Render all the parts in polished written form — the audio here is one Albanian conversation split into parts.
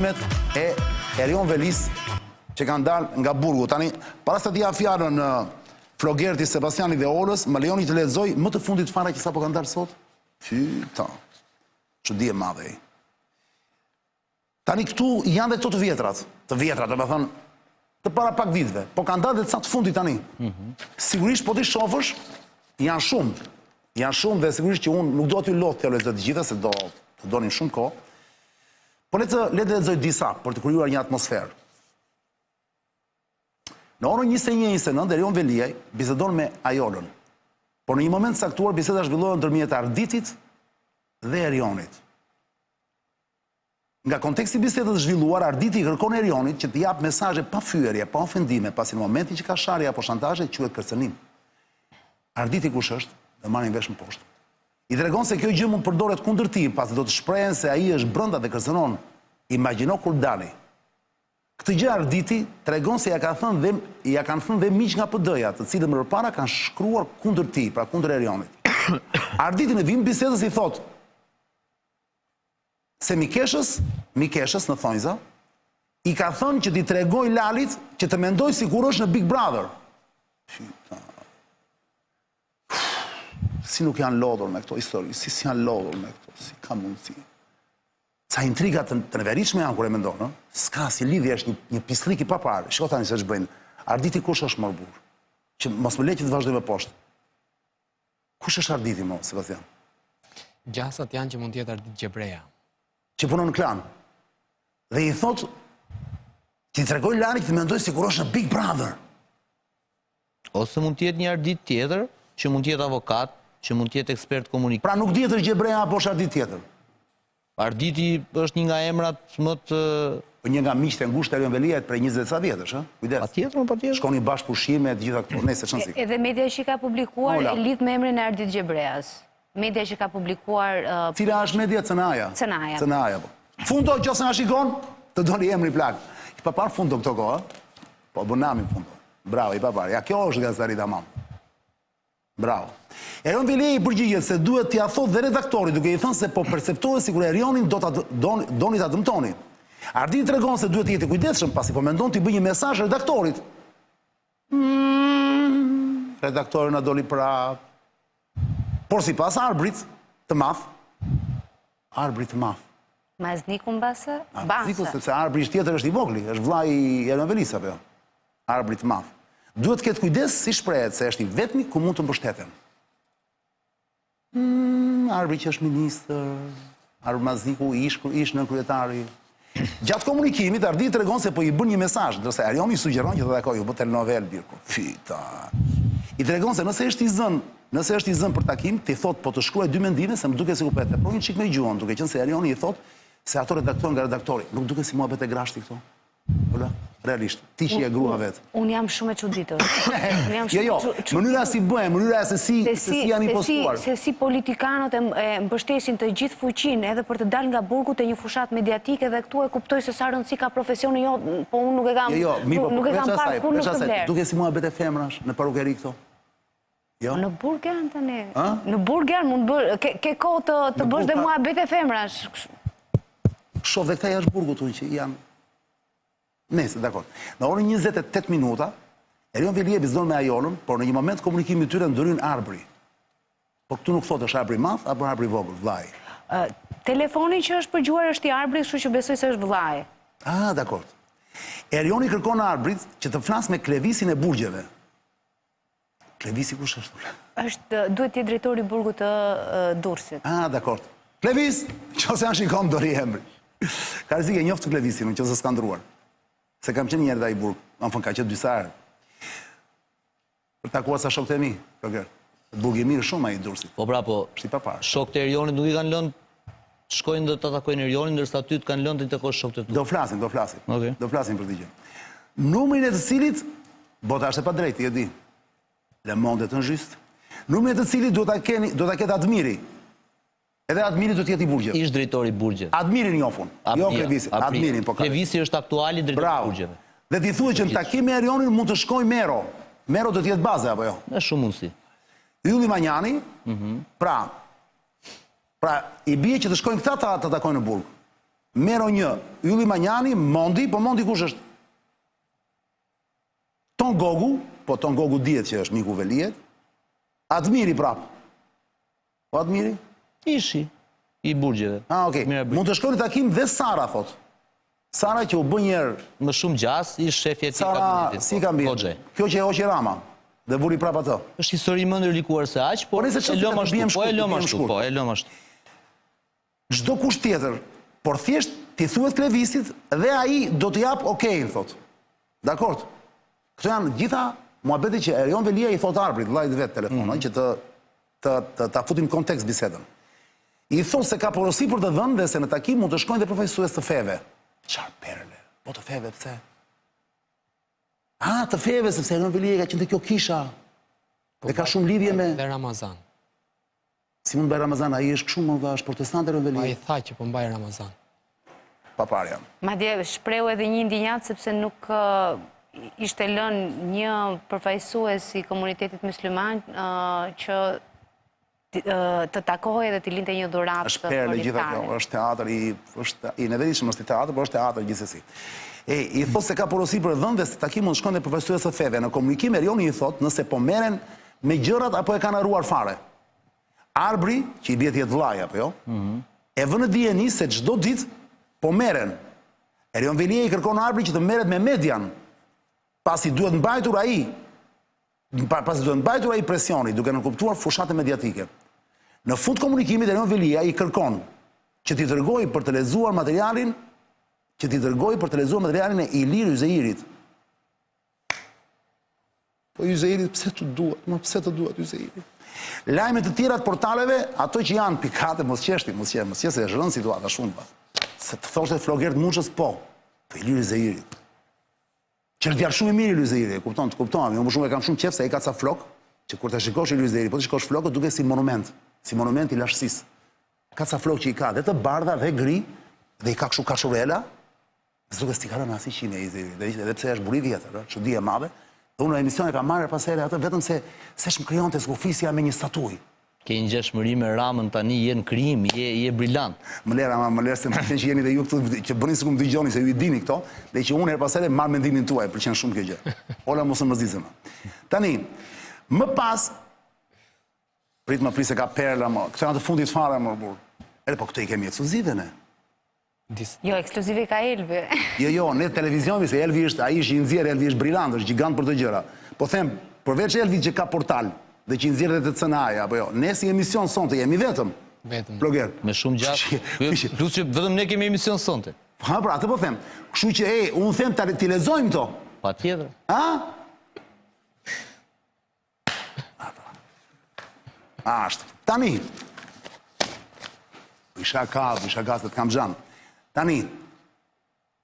e Erion Velis që kanë dalë nga burgu. Tani, para se t'ja fjalën Flogerti, Sebastiani dhe Olës, më lejoni të lexoj më të fundit fare që sa po kanë dalë sot. Fyta. Çudi e madhe. Tani këtu janë dhe të vjetrat, do me thënë, të para pak viteve, po kanë dalë dhe të sa të fundit tani. Sigurisht po t'i shofësh, janë shumë dhe sigurisht që unë nuk do t'ju lodh të lexoj të gjitha se do të donin shumë kohë. Po le të lexoj disa për të krijuar një atmosferë. Në orën 21:29 Erion Veliaj bisedon me Ajolën. Por në një moment saktuar biseda zhvillohet ndërmjet Arditit dhe Erionit. Nga konteksti i bisedës zhvilluar, Arditi kërkon Erionit që të jap mesazhe pa fyerje, pa ofendime, pasi në momentin që ka sharje apo shantazhe quhet kërcënim. Arditi kush është? Dhe marrin vesh më poshtë. I tregon se kjo gjë mund përdoret kundër tij, pasi do të shprehen se ai është brenda dhe kërcënon. Imagjino kur dali. Këtë gjë Arditi tregon se ja kanë thënë dhe miq nga PD-ja, të cilët më parë kanë shkruar kundër tij, pra kundër Erionit. Arditi në vim bisedës i thotë se Mikeshës në thonjza i ka thënë që t'i tregoj Lalit që të mendoj si kur është në Big Brother. Si nuk janë lodhur me këto histori, si janë lodhur me këto, si ka mundësi. Ca intriga të neveritshme janë kur e mendon, ë? S'ka si lidhje, është një pislik i paparë. Shiko tani se ç'bëjnë. Arditi kush është më burr? Që mos më le që të vazhdoj më poshtë. Kush është Arditi më, Sebastian? Gjasat janë që mund të jetë Ardit Gjebreja. Që punon në klan. Dhe i thotë që i tregoj Lalit që të mendoj si kur është në Big Brother. Ose mund të jetë një Ardit tjetër, që mund të jetë avokat, që mund të jetë ekspert komunikim. Pra nuk dihet është Gjebreja apo është Ardit tjetër. Arditi është një nga emrat më të... Një nga miqtë e ngushtë Erion Veliajt prej 20 sa vjetësh, ë? Kujdes. Patjetër. Shkoni bashkë pushime, të gjitha këto, nëse çon si. Edhe media që ka publikuar e lidh me emrin e Ardit Gjebrejas. Media që ka publikuar... Cila është media? Cënaja. Cënaja. Fundo, qose nga shikon, të doni emri plak. I papar Fundo këto kohë, po Bonami Fundo. Bravo, i papar. Ja, kjo është gazetari tamam. Bravo. Erion Veliaj i përgjigjet se duhet t'ia thotë dhe redaktorit, duke i thënë se po perceptohet sikur Erionin doni ta dëmtoni. Arditi tregon se duhet të jetë i kujdesshëm, pasi po mendon t'i bëjë një mesazh redaktorit. Redaktori na doli prap. Por sipas arbrit të madh, Mazniku mbase? Mazniku, sepse arbri tjetër është i vogli, është vllai i Erion Velis apo jo? Arbri të madh. Duhet të ketë kujdes si shprehet se është i vetmi ku mund të mbështeten. Arbri që është ministër, Arbri Mazniku ish nën kryetari. Gjatë komunikimit, Arditi tregon se po i bën një mesazh, ndërsa Erioni sugjeron që të takojë, u bë telenovel birku. Fita. I tregon se nëse është i zënë për takim, ti thot po të shkruaj dy mendime se më duket sikur po e teproj një çik me gjuhën, duke qenë se Erioni i thot se ato redaktojnë nga redaktori. Nuk duket si muhabet e grashti këto. Realisht, ti që je grua vetë. Unë jam shumë e çuditur. Jo, mënyra si bëhen, mënyra se si janë impostuar. Se si politikanët e mbështesin të gjithë fuqinë edhe për të dalë nga burgu të një fushat mediatike dhe këtu e kuptoj se sa rëndësi ka profesioni jo, po unë nuk e kam parë kur nuk të vlerë. Duke si muhabet e femrash në parukeri këto. Në burg janë tani. Në burg janë mund bërë, ke kohë të bësh dhe muhabet e femrash. Shoh dhe këta jashtë burgut unë që janë. Nëse, dakor. Në orën 28 minuta, Erion Veliaj bisedon me Ajolën, por në një moment komunikimi i tyre ndryn arbri. Po këtu nuk thotë është arbri i madh apo arbri i vogël, vllai. Telefoni që është përgjuar është i arbrit, kështu që besoj se është vllai. Dakor. Erioni kërkon arbrit që të flas me Klevisin e burgjeve. Klevisi kush është? Duhet të jetë drejtori i burgut të Durrësit. Dakor. Klevis, nëse janë shikon dori emri. Ka rrezik e njoftë të Klevisin, nëse s'ka ndruar. Se kam qenë njerë dhe i burg, ka qenë 2 herë. Për takuar sa shokët e mi, burg i mirë shumë a i Durrësit. Po pra, shokët e Erionit nuk i kanë lënë të shkojnë dhe të takojnë Erionin, ndërsa ty të kanë lënë të i takojnë shokët e tu. Do flasin për të gjë. Numrin e të cilit, bota është e pa drejti, e di, Le Monde të në gjystë, numrin e të cilit do ta ketë Admiri. Edhe Admiri do të jetë i burgjeve. Ish drejtori i burgjeve. Admirin njofun. Jo Klevisi. Admirin po ka. Klevisi është aktuali drejtori i burgjeve. Dhe ti thuhet që në takim me Erionin mund të shkojë Mero. Mero do të jetë baze apo jo? Është shumë mundësi. Ylli Manjani, pra i bie që të shkojnë këta të takojnë në burg. Mero 1, Ylli Manjani, Mondi, po Mondi kush është? Ton Gogu, po Ton Gogu dihet që është miku Velijet, Admiri prap. Po Admiri? Ishi, i burgjeve. Okej. Mund të shkoni takim dhe Sara, thot. Sara që u bë njerë... Më shumë gjas, i shefje ti Sara, si ka mbirë? Kjo që e hoqe Rama, dhe vuri prap ato. është histori më ndërlikuar se aq, po e lëm ashtu. Çdo kusht tjetër, por thjesht ti thuhet Klevisit dhe ai do të jap okej, thot. Dakord? Këto janë gjitha muhabete që Erion Velia i thot Arbrit, vllajt vet telefonon, që ta futim kontekst bisedën. I thot se ka porosi për të dhënë dhe se në takim mund të shkojnë dhe profesues të feve. Çfarë perle? Po të feve pse? Të feve sepse Erion Velia ka qenë te kjo kisha. E ka shumë lidhje me Ramazan. Si mund bëj Ramazan, ai është kështu, më është protestant Erion Velia. Ai tha që po mbaj Ramazan. Paparja. Madje shpreu edhe një ndinjat sepse nuk ishte lënë një përfaqësues i komunitetit musliman që të takohej dhe të linte një dhuratë. Është perle gjitha kjo, është teatr i neveritshëm, është teatr, por është teatr gjithsesi. I thot se ka porosi për dhënë dhe se takim mund shkon dhe përfaqësues të feve. Në komunikim Erioni i thot nëse po merren me gjërat apo e kanë harruar fare. Arbri, që i dihet jetë vllaj apo jo, e vënë dijeni se çdo ditë po merren. Erion Velia i kërkon Arbri që të merret me median, pasi duhet mbajtur ai presioni, duke nënkuptuar fushate mediatike. Në fund komunikimit Erion Velia i kërkon që t'i dërgojë për të lexuar materialin, e Ilir Yzeirit. Po Yzeirit pse të duhet Yzeiri? Lajmet të tjera të portaleve, ato që janë pikate, mos qeshti, se është rënë situata shumë pa. Se të thoshte Flogert Muçës, po Ilir Yzeirit. Që është djalë shumë i mirë Ilir Yzeiri, kupton, unë më shumë e kam shumë qef se ai ka ca flok, që kur të shikosh Ilir Yzeiri, po të shikosh flokët duke si monument i lashësisë. Ka ca flok që i ka, dhe të bardha dhe gri, dhe i ka kështu kashurela, dhe duke s'ti ka rënë asi qime Yzeiri, dhe pse është buri vjetër, çudi e madhe. Dhe unë në emision e ka marrë pasere atë vetëm se më krijonte skufisja me një statuj. Ke një ngjeshmëri me Ramën tani, je në krijim, je brillant. Më lërë se më që jeni dhe ju këtu, që bëni sikur më dëgjoni se ju i dini këto, dhe që unë her pasere marrë mendimin tuaj, pëlqen shumë kjo gjë. Ola mos më mërzitse më. Tani, më pas, prit se ka perla më, këto janë të fundit fare më burr. Po këto i kemi ekskluzive ne. Jo, ekskluzive ka Elvi. Jo, ne televizioni, se Elvi është, ai është i nxjerrë, Elvi është brillant, është gjigant për të gjëra. Po them, përveç Elvi që ka portal, dhe që i nxjerrë dhe të cënaja, apo jo, ne si emision sonte jemi vetëm. Floger. Me shumë gjatë. Plus që vetëm ne kemi emision sonte. Ha, pra, atë po them. Kështu që, unë them t'i lexojmë këto. Patjetër. Ashtë. Tani, isha gazet, kam xhan. Tani,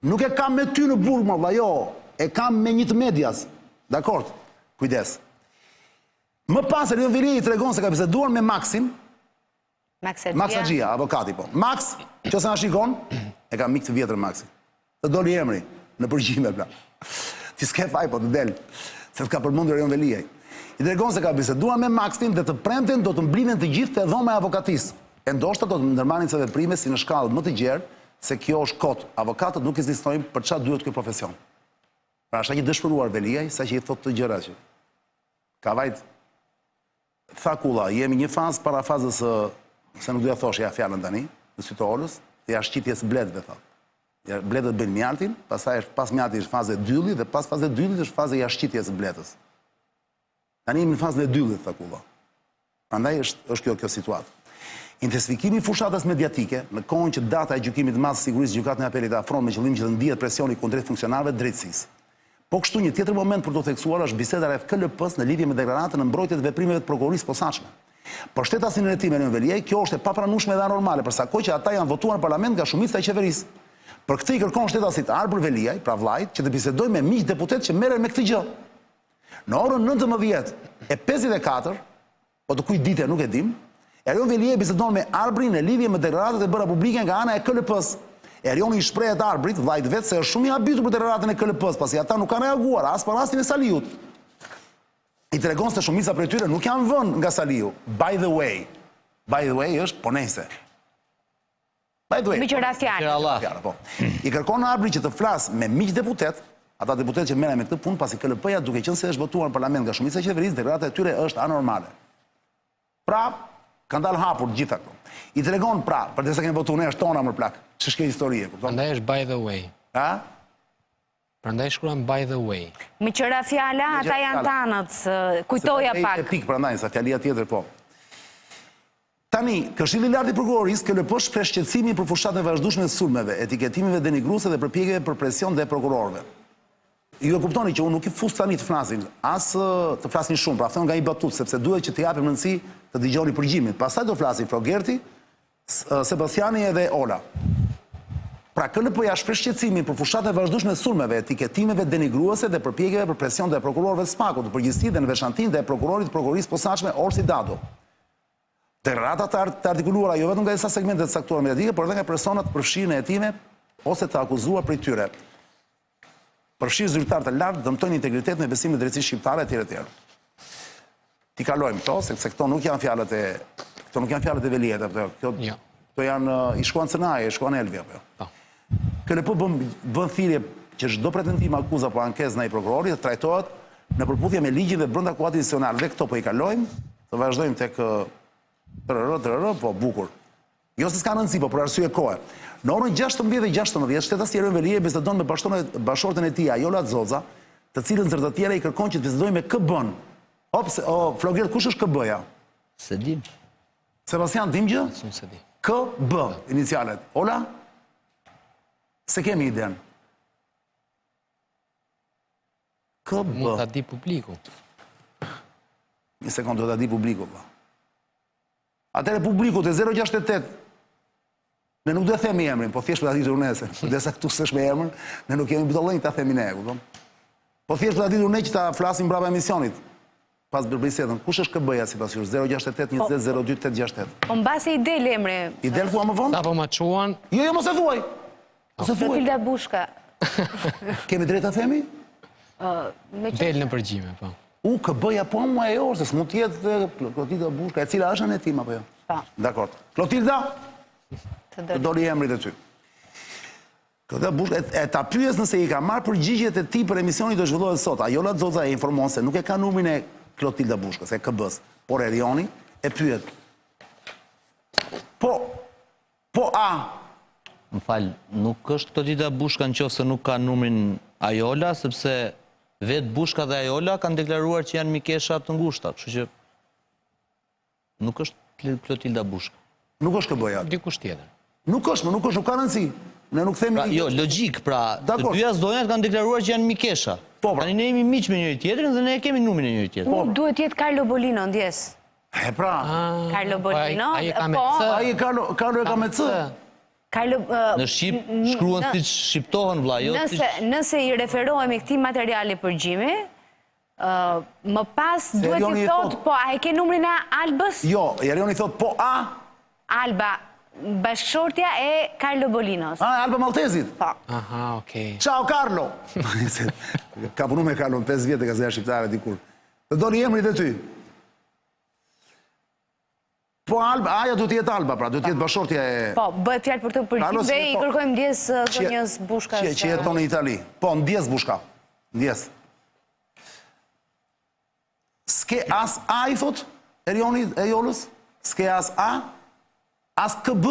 nuk e kam me ty në burg, më jo, e kam me një të medias. Dakord? Kujdes. Më pas Erion Velia i tregon se ka biseduar me Maxin. Max Axhia, avokati po. Max, që se na shikon, e ka mik të vjetër Maxi. Të doli emri në përgjime plan. Ti s'ke faj po të del, se t'ka përmendur Erion Velia. I tregon se ka biseduar me Maxin dhe të premten do të mblidhen të gjithë te dhoma e avokatisë. E ndoshta do të ndërmarrin ca veprime si në shkallë më të gjerë, se kjo është kot. Avokatët nuk ekzistojnë për çfarë duhet ky profesion. Pra është aq i dëshpëruar Veliaj, sa që i thot të gjëra që. Ka vajt tha Kulla, jemi një fazë para fazës se nuk doja thosh ja fjalën tani, në sy të Olës, ja shqitjes bledëve thot. Ja bledët bëjnë mjaltin, pastaj pas mjaltit është faza e dyllit dhe pas fazës e dyllit është faza e jashtëqitjes së bledës. Tani jemi në fazën e dyllit tha Kulla. Prandaj është kjo situatë. Intensifikimi i fushatës mediatike, në kohën që data e gjykimit të madh sigurisë gjykatën e apelit afron me qëllim që të ndihet presioni kundrejt funksionarëve të drejtësisë. Po kështu një tjetër moment për të theksuar është biseda rreth KLP-s në lidhje me deklaratën e mbrojtjes të veprimeve të prokurorisë posaçme. Për shtetasin e tim Erion Velia, kjo është e papranueshme dhe anormale, për sa kohë që ata janë votuar në parlament nga shumica e qeverisë. Për këtë i kërkon shtetasit Arbër Veliaj, pra vllajt, që të bisedojë me miq deputet që merren me këtë gjë. Në orën 19:54, po të kujt dite nuk e dim, Erion Velia bisedon me Arbrin në lidhje me deklaratat e bëra publike nga ana e KLP-s. Erioni i shprehet Arbrit, vllajt vet, se është shumë i habitur për deklaratën e KLP-s, pasi ata nuk kanë reaguar as për rastin e Saliut. I tregon se shumica prej tyre nuk janë vënë nga Saliu. By the way është ponese. By the way, Me qëra fjalë. fjala, po. I kërkon Arbri që të flasë me miq deputet, ata deputet që merren me këtë punë, pasi KLP-ja duke qenë se është votuar në parlament nga shumica e qeverisë, deklarata e tyre është anormale. Pra, kanë dalë hapur gjitha këto. I tregon pra, përderisa kemi votuar ne është tona më plak. Ç'është kjo historie, kupton? Prandaj është by the way. Ha? Prandaj shkruan by the way. Me qëra fjala, ata janë tanët, kujtoja pak. Se pik prandaj, sa fjalia tjetër po. Tani, Këshilli i Lartë i Prokurorisë KLP shpreh shqetësimin për fushatën e vazhdueshme të sulmeve, etiketimeve denigruese dhe përpjekjeve për presion dhe prokurorëve. Ju e kuptoni që unë nuk i fus tani të flasin, as të flasin shumë, pra thon nga i batut, sepse duhet që të japim rëndësi të dëgjoni përgjimin. Pastaj do flasin Flogerti, Sebastiani edhe Ola. Pra KLP-ja shpreh shqetësimin për fushatën e vazhdueshme të sulmeve, etiketimeve denigruese dhe përpjekjeve për presion dhe prokurorëve të SPAK-ut, të përgjithësisë dhe në veçantinë dhe prokurorit të prokurorisë posaçme Orsi Dado. Deklarata të artikuluara jo vetëm nga disa segmente të caktuara mediatike, por edhe nga personat përfshirë në hetime ose të akuzuar prej tyre. Përfshirë zyrtar të lartë, dëmtojnë integritetin e besimit drejtësisë shqiptare etj. Ti kalojmë këto, sepse këto nuk janë fjalët e Veliet, apo këto janë i shkuan Cënaje, i shkuan Elvi apo. KLP bën thirrje që çdo pretendim akuza apo ankesë ndaj prokurorit të trajtohet në përputhje me ligjin dhe brenda kuadrit institucional. Dhe këto po i kalojmë, të vazhdojmë tek po bukur. Jo se s'ka rëndësi, po për arsye kohe. Në orën 16:16, shtetasi Erion Velie bisedon me bashkëshorten e tij, Ajola Zoza, të cilën zërë të tjera i kërkon që të bisedojë me KB-n. Flogert, kush është KB-ja? Se dim. Sebastian, dim gjë? Se di. KB, inicialet. Ola? Se kemi iden. KB. Mund ta di publiku. Një sekundë, do ta di publiku, pa. Atëre publiku të 068, ne nuk do të themi emrin, po thjesht për ta ditur nese. Desa këtu s'është me emrin, ne nuk kemi butollënj ta themi ne, kupton? Po thjesht për ta ditur ne që ta flasim brapa emisionit. Pas bisedën, kush është KB-ja sipas jush? 068 20 02 868. Po mbasi i del emri. I del thua më vonë? Apo ma quan? Jo, mos e thuaj. Mos e thuaj. Klotilda Bushka. Kemi drejt ta themi? Del në përgjime, po. Po. Dakor. Klotilda? Të doli emrit e ty. Klotilda Bushka, e ta pyes nëse i ka marrë përgjigjet e tij për emisionin do zhvillohet sot. Ajola Zoza e informon se nuk e ka numrin e Klotilda Bushkës, e KB-s, por Erioni e pyet. Po a? Më falë, nuk është Klotilda Bushka në qoftë se nuk ka numrin Ajola, sepse vetë Bushka dhe Ajola kanë deklaruar që janë mikesha të ngushta, kështu që nuk është Klotilda Bushka. Nuk është KB-ja. Dikush tjetër. Nuk ka rëndësi. Ne nuk themi... Jo, logjik, pra, të dyja zdojnat kanë deklaruar që janë mikesha. Tani ne jemi miq me njëri tjetrin dhe ne kemi numrin e njëri tjetrit. Duhet jetë Carlo Bolino, ndjes. E pra... Carlo Bolino, Ai ka me C. Ai Carlo e ka me C. Në Shqip shkruan si shqiptohen vlla, jo si... Nëse i referohemi këtij materiali përgjimi, më pas duhet i thot, po a e ke numrin e Albës? Jo, Erioni thot po a? Alba, bashkëshortja e Carlo Bolinos. Alba Maltezit? Po. Aha, okej. Ciao Carlo! Ka punu me Carlo në 5 vjetë e Gazeta Shqiptare dikur. Të doni emrit e ty. Po Alba, aja duhet jetë Alba, pra, duhet jetë bashkëshortja e... Po, bëhet fjalë për të përgjim dhe i kërkojmë ndjes thonjës Bushkas. Që jeton në Itali. Po, ndjes Bushka. Ndjes. S'ke as A i thot, Erioni e Jolës? S'ke as A? As KB?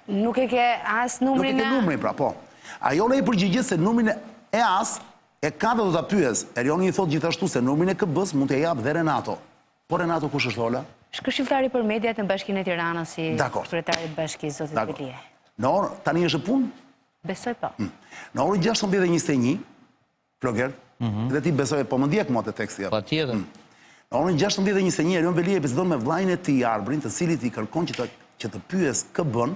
Nuk e ke as numrin e... Nuk e ke numrin, pra, po. Ajola i përgjigjet se numrin e as e ka dhe do t'a pyes. Erioni i thot gjithashtu se numrin e KB-s mund t'ja jap dhe Renato. Po Renato kush është Ola? Shkëshiltari për mediat në Bashkinë e Tiranës si kryetari i bashkisë, zotit Velie. Në orë, tani është punë? Besoj po. Në orën 16:21, Flogert, dhe ti besoj, po më ndjek mua të teksti. Pa tjetër. Në orën 16:21, Erion Velie bisedon me vllajën e tij Arbrin, të cilit i kërkon që të pyes KB-n,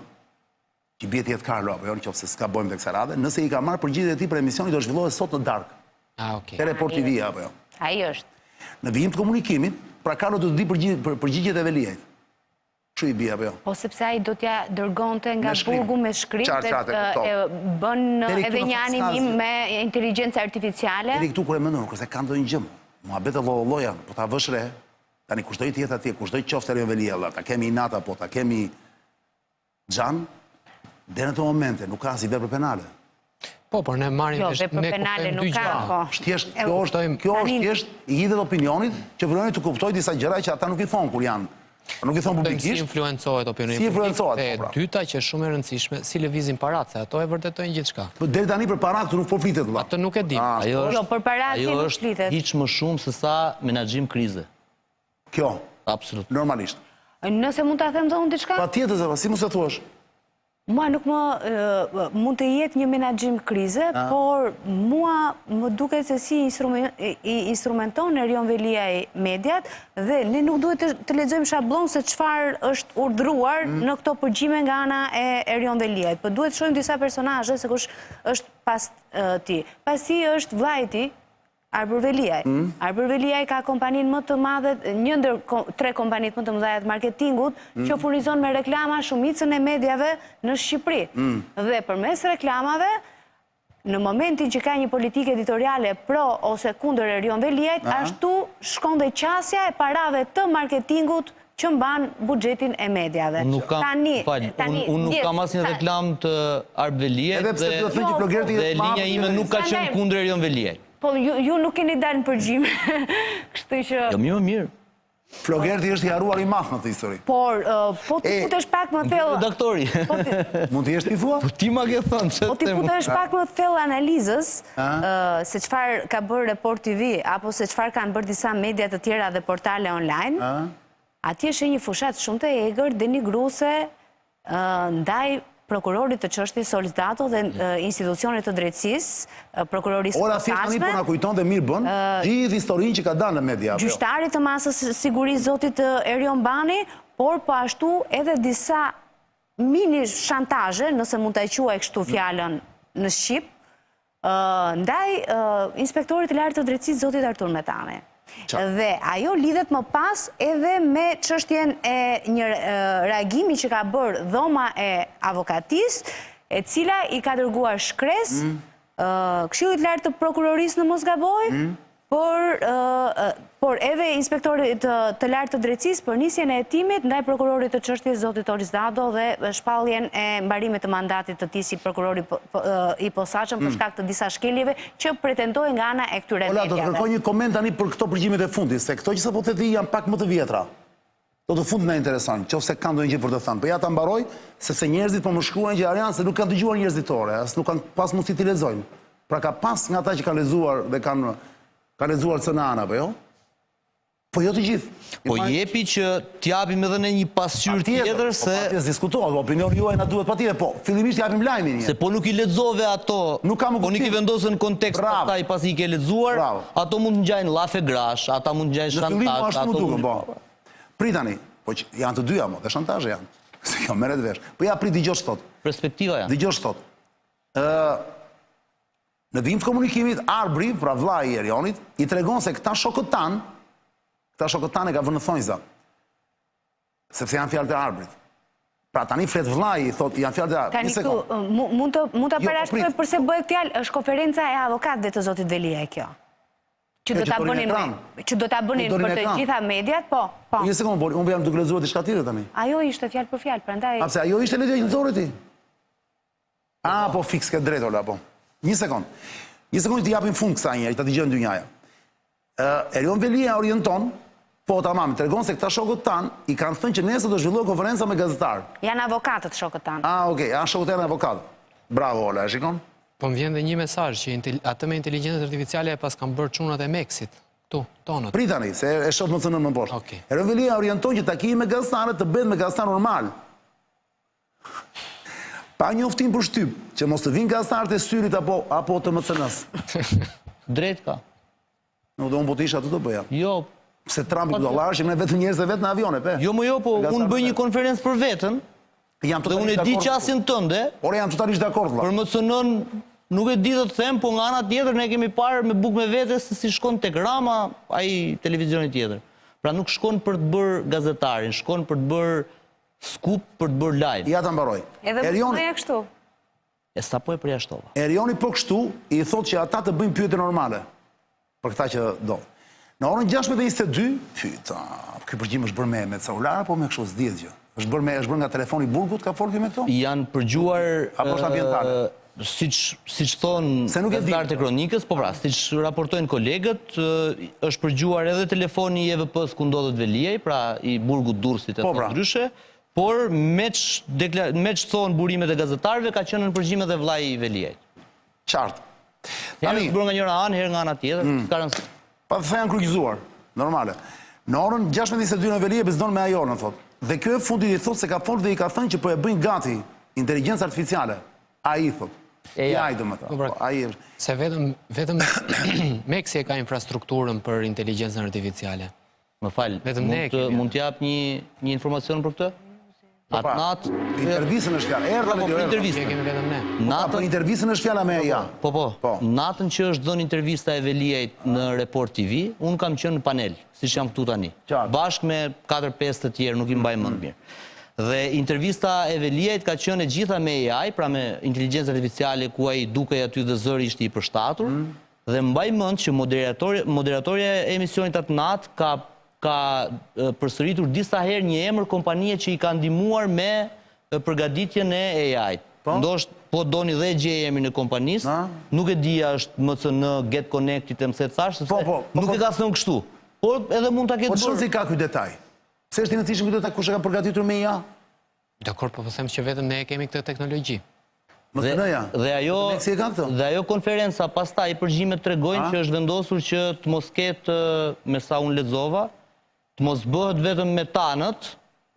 që bie të jetë Carlo, apo jo, nëse s'ka bojmë tek Sarade, nëse i ka marrë përgjigjet e tij për emisionin do zhvillohet sot në darkë. Okej. Te Report TV apo jo. Ai është. Në vijim të komunikimit, pra Carlo do të di përgjigjet e Veliejt. Kështu i bie apo jo? Po sepse ai do t'ja dërgonte nga burgu me shkrim dhe e bën edhe një animim me inteligjencë artificiale. Deri këtu kur e mendon, kurse ka ndonjë gjë. Muhabet e lloja, po ta vësh re. Tani kush do të jetë atje, kush do të qoftë Erion Velia, ta kemi Inata, po ta kemi Xhan. Deri në të momente nuk ka asnjë vepër penale. Po, por ne marrim Jo, vesh vepër ne penale kuptojmë nuk dy ka, gjëra. po. Kjo është thjesht i hidhet opinionit që vëroni të kuptoj disa gjëra që ata nuk i thonë kur janë. Nuk i thonë Si publikisht. influencohet opinioni Si influencohet, publik. po, pra. E dyta që është shumë e rëndësishme, si lëvizin parat, se ato e vërtetojnë gjithçka. Deri tani për para këtu nuk po flitet vëlla. Ato nuk e di. Jo, për para ti Ajo nuk është flitet. hiç më shumë se sa menaxhim krize. Kjo, Absolut. normalisht. Nëse mund ta them zonë diçka? Patjetër zëva, si mos e thuash? Mua nuk më mund të jetë një menaxhim krize, por mua më duket se si instrumenton Erion Veliaj mediat dhe ne nuk duhet të lexojmë shablon se çfarë është urdhëruar në këto përgjime nga ana e Erion Veliajt. Po duhet të shohim disa personazhe se kush është pas ti. Pas ti është vllai i tij, Arbër Veliaj. Arbër Veliaj ka kompaninë më të madhe, një ndër 3 kompanitë më të mëdha të marketingut, që furnizon me reklama shumicën e mediave në Shqipëri. Dhe përmes reklamave, në momentin që ka një politikë editoriale pro ose kundër Erion Veliajt, ashtu shkon dhe qasja e parave të marketingut që mban buxhetin e mediave. Unë nuk kam asnjë reklam të Arbër Veliajt Edhe pse do të thënë që Flogerti dhe linja ime nuk ka qenë kundër Erion Veliajt. Po, ju nuk keni dalë në përgjime, kështu që... Jo, mirë. Flogerti është i harruar i madh në këtë histori. Por, po të futesh pak më thellë... Redaktori. Mund të jesh ti thua? Po ti ma ke thënë. Po ti futesh pak më thellë analizës, se çfarë ka bërë Report TV, apo se çfarë kanë bërë disa media të tjera dhe portale online, atje është një fushat shumë të egër, denigruese ndaj prokurorit të çështjes Soldato dhe institucionet të drejtësisë, prokurorisë posaçme. Ora thjesht tani po na kujton dhe mirë bën gjithë historinë që ka dalë në media. Gjyqtarit të masës sigurisë zotit Erion Bani, por po ashtu edhe disa mini shantazhe, nëse mund ta quaj kështu fjalën në shqip, ndaj inspektorit të lartë të drejtësisë zotit Artur Metani. Dhe ajo lidhet më pas edhe me çështjen e një reagimi që ka bërë dhoma e avokatisë, e cila i ka dërguar shkres Këshillit Lart të Prokurorisë në mos gaboj, por edhe inspektorit të lartë të drejtësisë për nisjen e hetimit ndaj prokurorit të çështjes zotit Soldato dhe shpalljen e mbarimit të mandatit të tij si prokuror i posaçëm për shkak të disa shkeljeve që pretendojnë nga ana e këtyre mediave. Do të kërkoj një koment tani për këto përgjimet e fundit, se këto që sapo theti janë pak më të vjetra. Do të fundit na intereson, nëse kanë ndonjë gjë për të thënë. Po ja ta mbaroj, sepse njerëzit po më shkruajnë që Arian se nuk kanë dëgjuar njerëzit tore, as nuk kanë pas mundësi të lexojnë. Pra ka pas nga ata që kanë lexuar dhe kanë lexuar Cënana, apo jo? Po jo të gjithë. Po jepi që t'japim edhe në një pasqyrë tjetër se... Po patjetër diskutohet, opinioni juaj na duhet patjetër, po fillimisht japim lajmin. Se po nuk i lexove ato, po nuk i vendosën në kontekst ata i pasi i ke lexuar, ato mund të ngjajnë llafe grash, ata mund të ngjajnë shantazh, ato mund të... Pritani, po janë të dyja mo, dhe shantazhe janë. Se kjo merret vesh. Po ja prit dëgjosh sot. Perspektiva janë. Dëgjosh sot. Në vim të komunikimit, Arbri, pra vllai i Erionit, i tregon se këta shokët tanë e ka vënë në thonjza. Sepse janë fjalët e Arbrit. Pra tani flet vllai, i thot janë fjalët e Arbrit. Tani këtu mund ta parashtroj përse bëhet fjalë, është konferenca e avokatëve të zotit Veliaj kjo. Që do ta bënin për të gjitha mediat, po. Një sekond, unë jam duke lexuar diçka tjetër tani. Ajo ishte fjalë për fjalë, prandaj. Pse ajo ishte lexuar ti? Po fiks ke drejt ola, po. Një sekond që t'i japim fund kësaj njëri, ta dëgjojnë dy njaja. Erion Veliaj orienton, po tamam, tregon se këta shokët tanë i kanë thënë që nesër do zhvillohet konferenca me gazetarë. Janë avokatët shokët tanë. Okej, janë shokët tanë avokatë. Bravo, Ola, e shikon? Po më vjen dhe një mesazh që atë me inteligjencën artificiale pas kanë bërë çunat e Meksit. Këtu, tonët. Pritani, se e shoh më cënën më poshtë. Erion Veliaj orienton që takimi me gazetarët të bëhet me gazetar normal. Pa një oftim për shtyp, që mos të vinë gazetarët e Syrit apo të MCN-s. Drejt ka. Nuk do unë po të isha atë të bëja. Jo. Pse Trumpi dollar që me vetëm njerëz e vetë në avione, pe. Jo, po unë bëj një konferencë për veten. Dhe unë e di qasin tënde. Por jam totalisht dakord, vëlla. Për MCN-n nuk e di të them, po nga ana tjetër ne kemi parë me bukë me vete se si shkon tek Rama ai televizioni tjetër. Pra nuk shkon për të bërë gazetarin, shkon për të bërë skup, për të bërë live. Ja ta mbaroj. Edhe bëja kështu. E sa po e përjashtova. Erioni po kështu i thot që ata të bëjnë pyetje normale. Për këta që do. Në orën 16:22, pyeta, ky përgjigje është bërë me celular apo me kështu s'dihet gjë. Është bërë nga telefoni Burgut, ka folë me këto? Janë përgjuar... Apo është ambientale? Siç thonë gazetarët e kronikës, po pra, siç raportojnë kolegët, është përgjuar edhe telefoni i EVP-s ku ndodhet Veliaj, pra i Burgut Durrësit e thonë ndryshe, por meç thonë burimet e gazetarëve ka qenë në përgjigje edhe vllai i Veliajit. Qartë. Herë është bërë nga njëra anë, herë nga ana tjetër. Pa të janë kryqëzuar, normale. Në orën 16:22 në Veliaj bizdon me Ajolën, thotë. Dhe kjo e fundit i thotë se ka folë dhe i ka thënë që po e bëjnë gati inteligjencë artificiale. Ai thotë. AI do më thënë. Se vetëm Meksi e ka infrastrukturën për inteligjencën artificiale. Më falë, mund t'jap një informacion për këtë? Atë natë... Intervisën është fjalla. Erda me dio erda. Për intervisën është fjalla me AI. Po. Natën që është dhënë intervista e Veliajt në Report TV, unë kam qenë në panel, si që jam këtu tani. Bashkë me 4-5 të tjerë, nuk i mbaj mëndë mirë. Dhe intervista e Veliajt ka qenë e gjitha me AI, pra me inteligencë artificiale ku ai dukej aty dhe zëri ishte i përshtatur, dhe mbaj mend që moderatorja e emisionit atë natë ka përsëritur disa herë një emër kompanie që i ka ndihmuar me përgatitjen e AI-t. Ndoshta po doni dhe gjej emrin e kompanisë, nuk e dija është MCN, Get Connected, më se thash, nuk e ka thënë kështu. Por edhe mund ta ketë bërë. Po çfarë ka ky detaj? Pse është i rëndësishëm këtë kush e ka përgatitur me IA? Dakor, po them që vetëm ne kemi këtë teknologji. Dhe ajo konferenca pastaj përgjigjet tregojnë që është vendosur që të mos ketë, me sa unë lexova, të mos bëhet vetëm me tanët,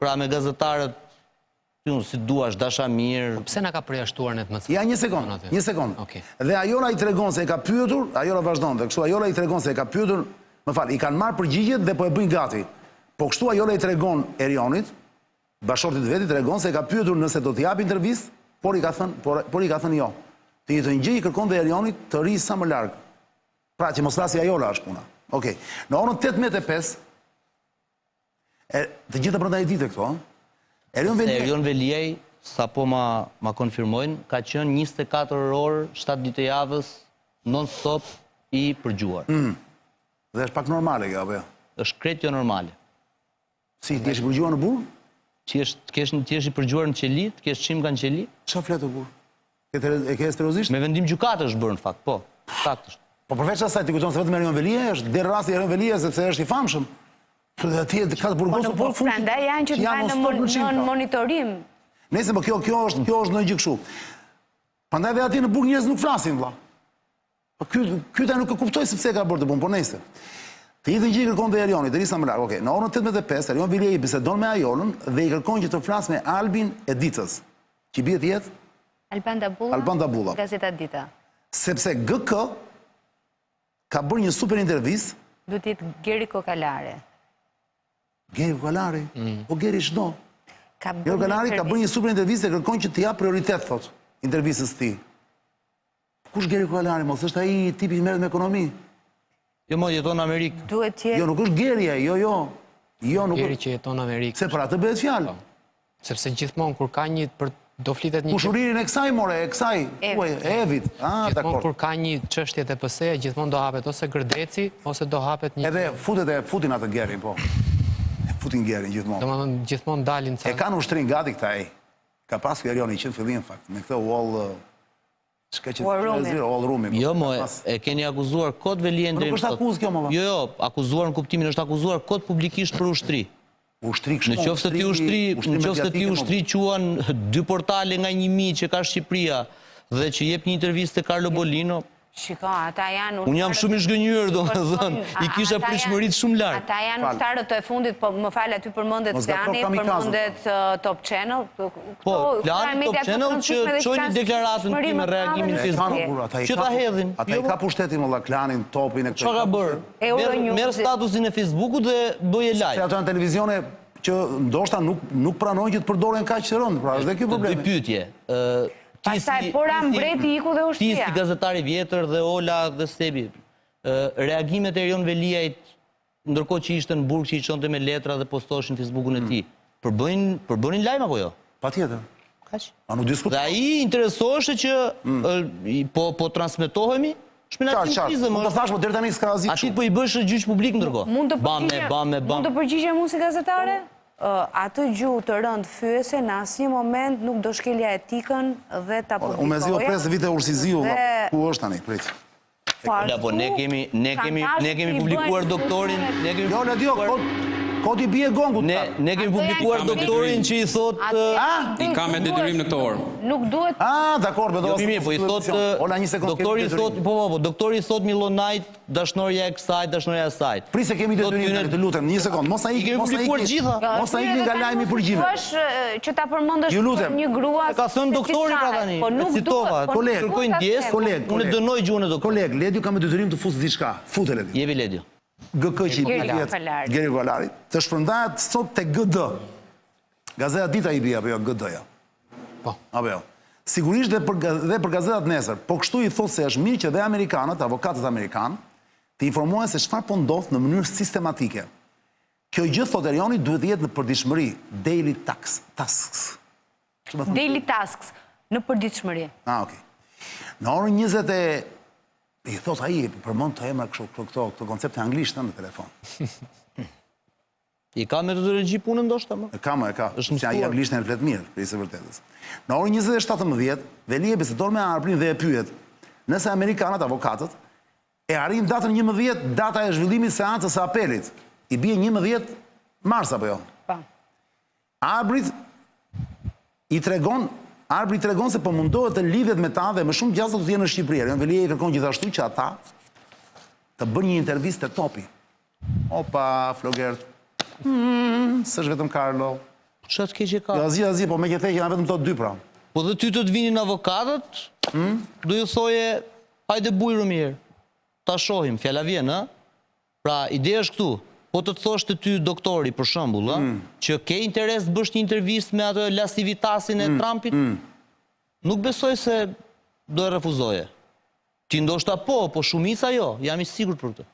pra me gazetarët, si duash, Dashamir. Pse na ka përjashtuar ne të mësojmë? Ja, një sekond. Dhe Ajola i tregon se e ka pyetur, Ajola vazhdonte, kështu Ajola i tregon se e ka pyetur, më fal, i kanë marrë përgjigjet dhe po e bëjnë gati. Po kështu Ajola i tregon Erionit, bashortit vetit tregon se e ka pyetur nëse do t'i japi intervistë, por i ka thënë jo. Të njëjtën gjë i kërkon dhe Erionit të ri sa më larg. Pra që mos flasi Ajola është puna. Okej. Në orën 18:05, të gjitha brenda e ditës këto, Erion Veliaj, sapo ma konfirmojnë, ka qenë 24 orë, 7 ditë e javës, non-stop i përgjuar. Dhe është pak normale kjo, apo jo? Është krejt jo normale. Si, ti është i përgjuar në burg? Ti është i përgjuar në qeli, të kesh qim nga në qeli? Qa fletë burg? E ke esterozisht? Me vendim gjykatë është bërë në fakt, po. Fakt është. Po përveç asaj, ti kujton se vetëm Erion Veliaj është, dhe rasti Erion Veliaj sepse është i famshëm. Dhe atje ka të burgosur po prandaj janë që të mbajnë në monitorim. Nëse po kjo është në gjë kështu. Prandaj dhe atje në burg njerëz nuk flasin vëlla. Po ky ta nuk e kuptoj sepse e ka bërë të punë, po nëse. Të njëjtën gjë kërkon dhe Erioni, deri sa më larg. Okej, në orën 18:05 Erion Veliaj bisedon me Ajolën dhe i kërkon që të flasë me Albin e Ditës. Që bie të jetë Alban Dabulla. Gazeta Dita. Sepse GK ka bërë një super intervistë. Duhet të jetë Geri Kokalari. Geri Kokalari? Po Geri çdo. Geri Kokalari ka bërë një super intervistë dhe kërkon që të jap prioritet, thot, intervistës së tij. Kush Geri Kokalari, mos është ai tipi që merret me ekonomi? Jo, mo jeton në Amerikë. Duhet të jetë. Jo, nuk është Geri ai, jo. Jo, nuk Geri që jeton në Amerikë. Se për atë bëhet fjalë. Sepse gjithmonë kur ka një do flitet një kushuririn e kësaj more, e kësaj, Evit. Gjithmonë kur ka një çështje të PS-ja, gjithmonë do hapet ose Gërdeci ose do hapet një. Edhe futin atë Gerin, po. Futin Gerin gjithmonë. Domethënë gjithmonë dalin ca. E kanë ushtrin gati këta ai. Ka pasur Erioni që në fillim në fakt, me këtë wall room. Jo, mo, e keni akuzuar kot Veliajin deri. Nuk është akuzë kjo, mo. Jo, akuzuar në kuptimin është akuzuar kot publikisht për ushtri. Në qoftë se ti ushtri quan 2 portale nga 1000 që ka Shqipëria dhe që jep një intervistë te Carlo Bolino. Shiko, ata janë... Unë jam shumë i zhgënjur, domethënë, i kisha pritshmëritë shumë larg. Ata janë ushtarët të e fundit, po më fal aty përmendet Plani, përmendet Top Channel. Po, Plani, Top Channel që çojnë deklaratën tim me reagimin Facebook. Që ta hedhin. Ata i ka pushtetin valla Klanin, Topin e këto. Çfarë ka bërë? Merr statusin e Facebookut dhe bëje live. Se ato janë televizione që ndoshta nuk pranojnë që të përdoren kaq rënd, pra është dhe ky problemi. Dy pyetje. Pastaj pora mbreti iku dhe ushtria. Ti si gazetari vjetër dhe Ola dhe Stebi, reagimet e Erion Veliajt, ndërkohë që ishte në burg që i çonte me letra dhe postoshin në Facebookun e tij, përbënin lajm apo jo? Patjetër. Kaq. A nuk diskutoj. Dhe ai interesoheshte që po transmetohemi? Qartë. Mund të thash, po deri tani s'ka asgjë. Aty po i bësh gjyq publik ndërkohë. Mund të përgjigjem unë si gazetare? atë gjuhë të rënd fyese në asnjë moment nuk do shkelja etikën dhe ta publikoja. Unë me zi o presë vite ursiziu, ku është tani, prit. Po ne kemi publikuar doktorin, Jo, në dio, ko t'i bje gongut. Ne kemi publikuar doktorin që i thot... I ka me detyrim në këtë orë. Nuk duhet... Dakor, Jo, mirë, po i thot... Doktori i thot Milonajt, dashnorja e kësaj, dashnorja e saj. Prisë kemi detyrim, të lutem, një sekund, mos na ikni nga lajmi përgjime. Që ta përmendësh një grua... Ka thënë doktori pra tani, e citova, kërkojnë djesë, unë e dënoj gjuhën e doktorit. Koleg, Ledju ka me detyrim të fusë diçka, fute Ledju. Jebi Ledju. GK që i përjet, Geri Valarit, të shpërndajat sot të GD. Gazeta Dita i bia, apo jo, GD-ja. Po. Apo jo. Sigurisht dhe për gazetat nesër, po kështu i thot se është mirë që dhe Amerikanët, avokatët Amerikanë, të informojnë se çfarë po ndodh në mënyrë sistematike. Kjo gjë, thot Erioni, duhet jetë në përditshmëri, daily tasks. Daily tasks, në përditshmëri. Okej. Në orën 20 i thot aji, përmend të emra këto koncepte anglisht në telefon. I ka metodologji punën ndoshta më? E ka. Që aji anglisht në e flet mirë, për i së vërtetës. Në orën 20:17, Veli e bisedon me Arbrin dhe e pyet, nëse Amerikanët, avokatët, e arrin datën 11, data e zhvillimit seancës së apelit. I bie 11 mars apo jo? Pa. Arbri tregon se po mundohet të lidhet me ta dhe më shumë gjasa të jenë në Shqipëri. Veli e kërkon gjithashtu që ata të bën një intervistë të topi. Opa, Flogert. S'është vetëm Karlo. Çfarë të keq e ka? Jo, azi, po me këtë janë vetëm to dy pra. Po dhe ty të të vinin avokatët, do ju thoje, hajde bujru mirë. Ta shohim, fjala vjen, ë? Pra, ideja është këtu. Po të të thoshtë ty doktori, për shembull, që ke interes të bësh një intervistë me atë lascivitasin e Trumpit, nuk besoj se do e refuzoje. Ti ndoshta po shumica jo, jam i sigurt për këtë.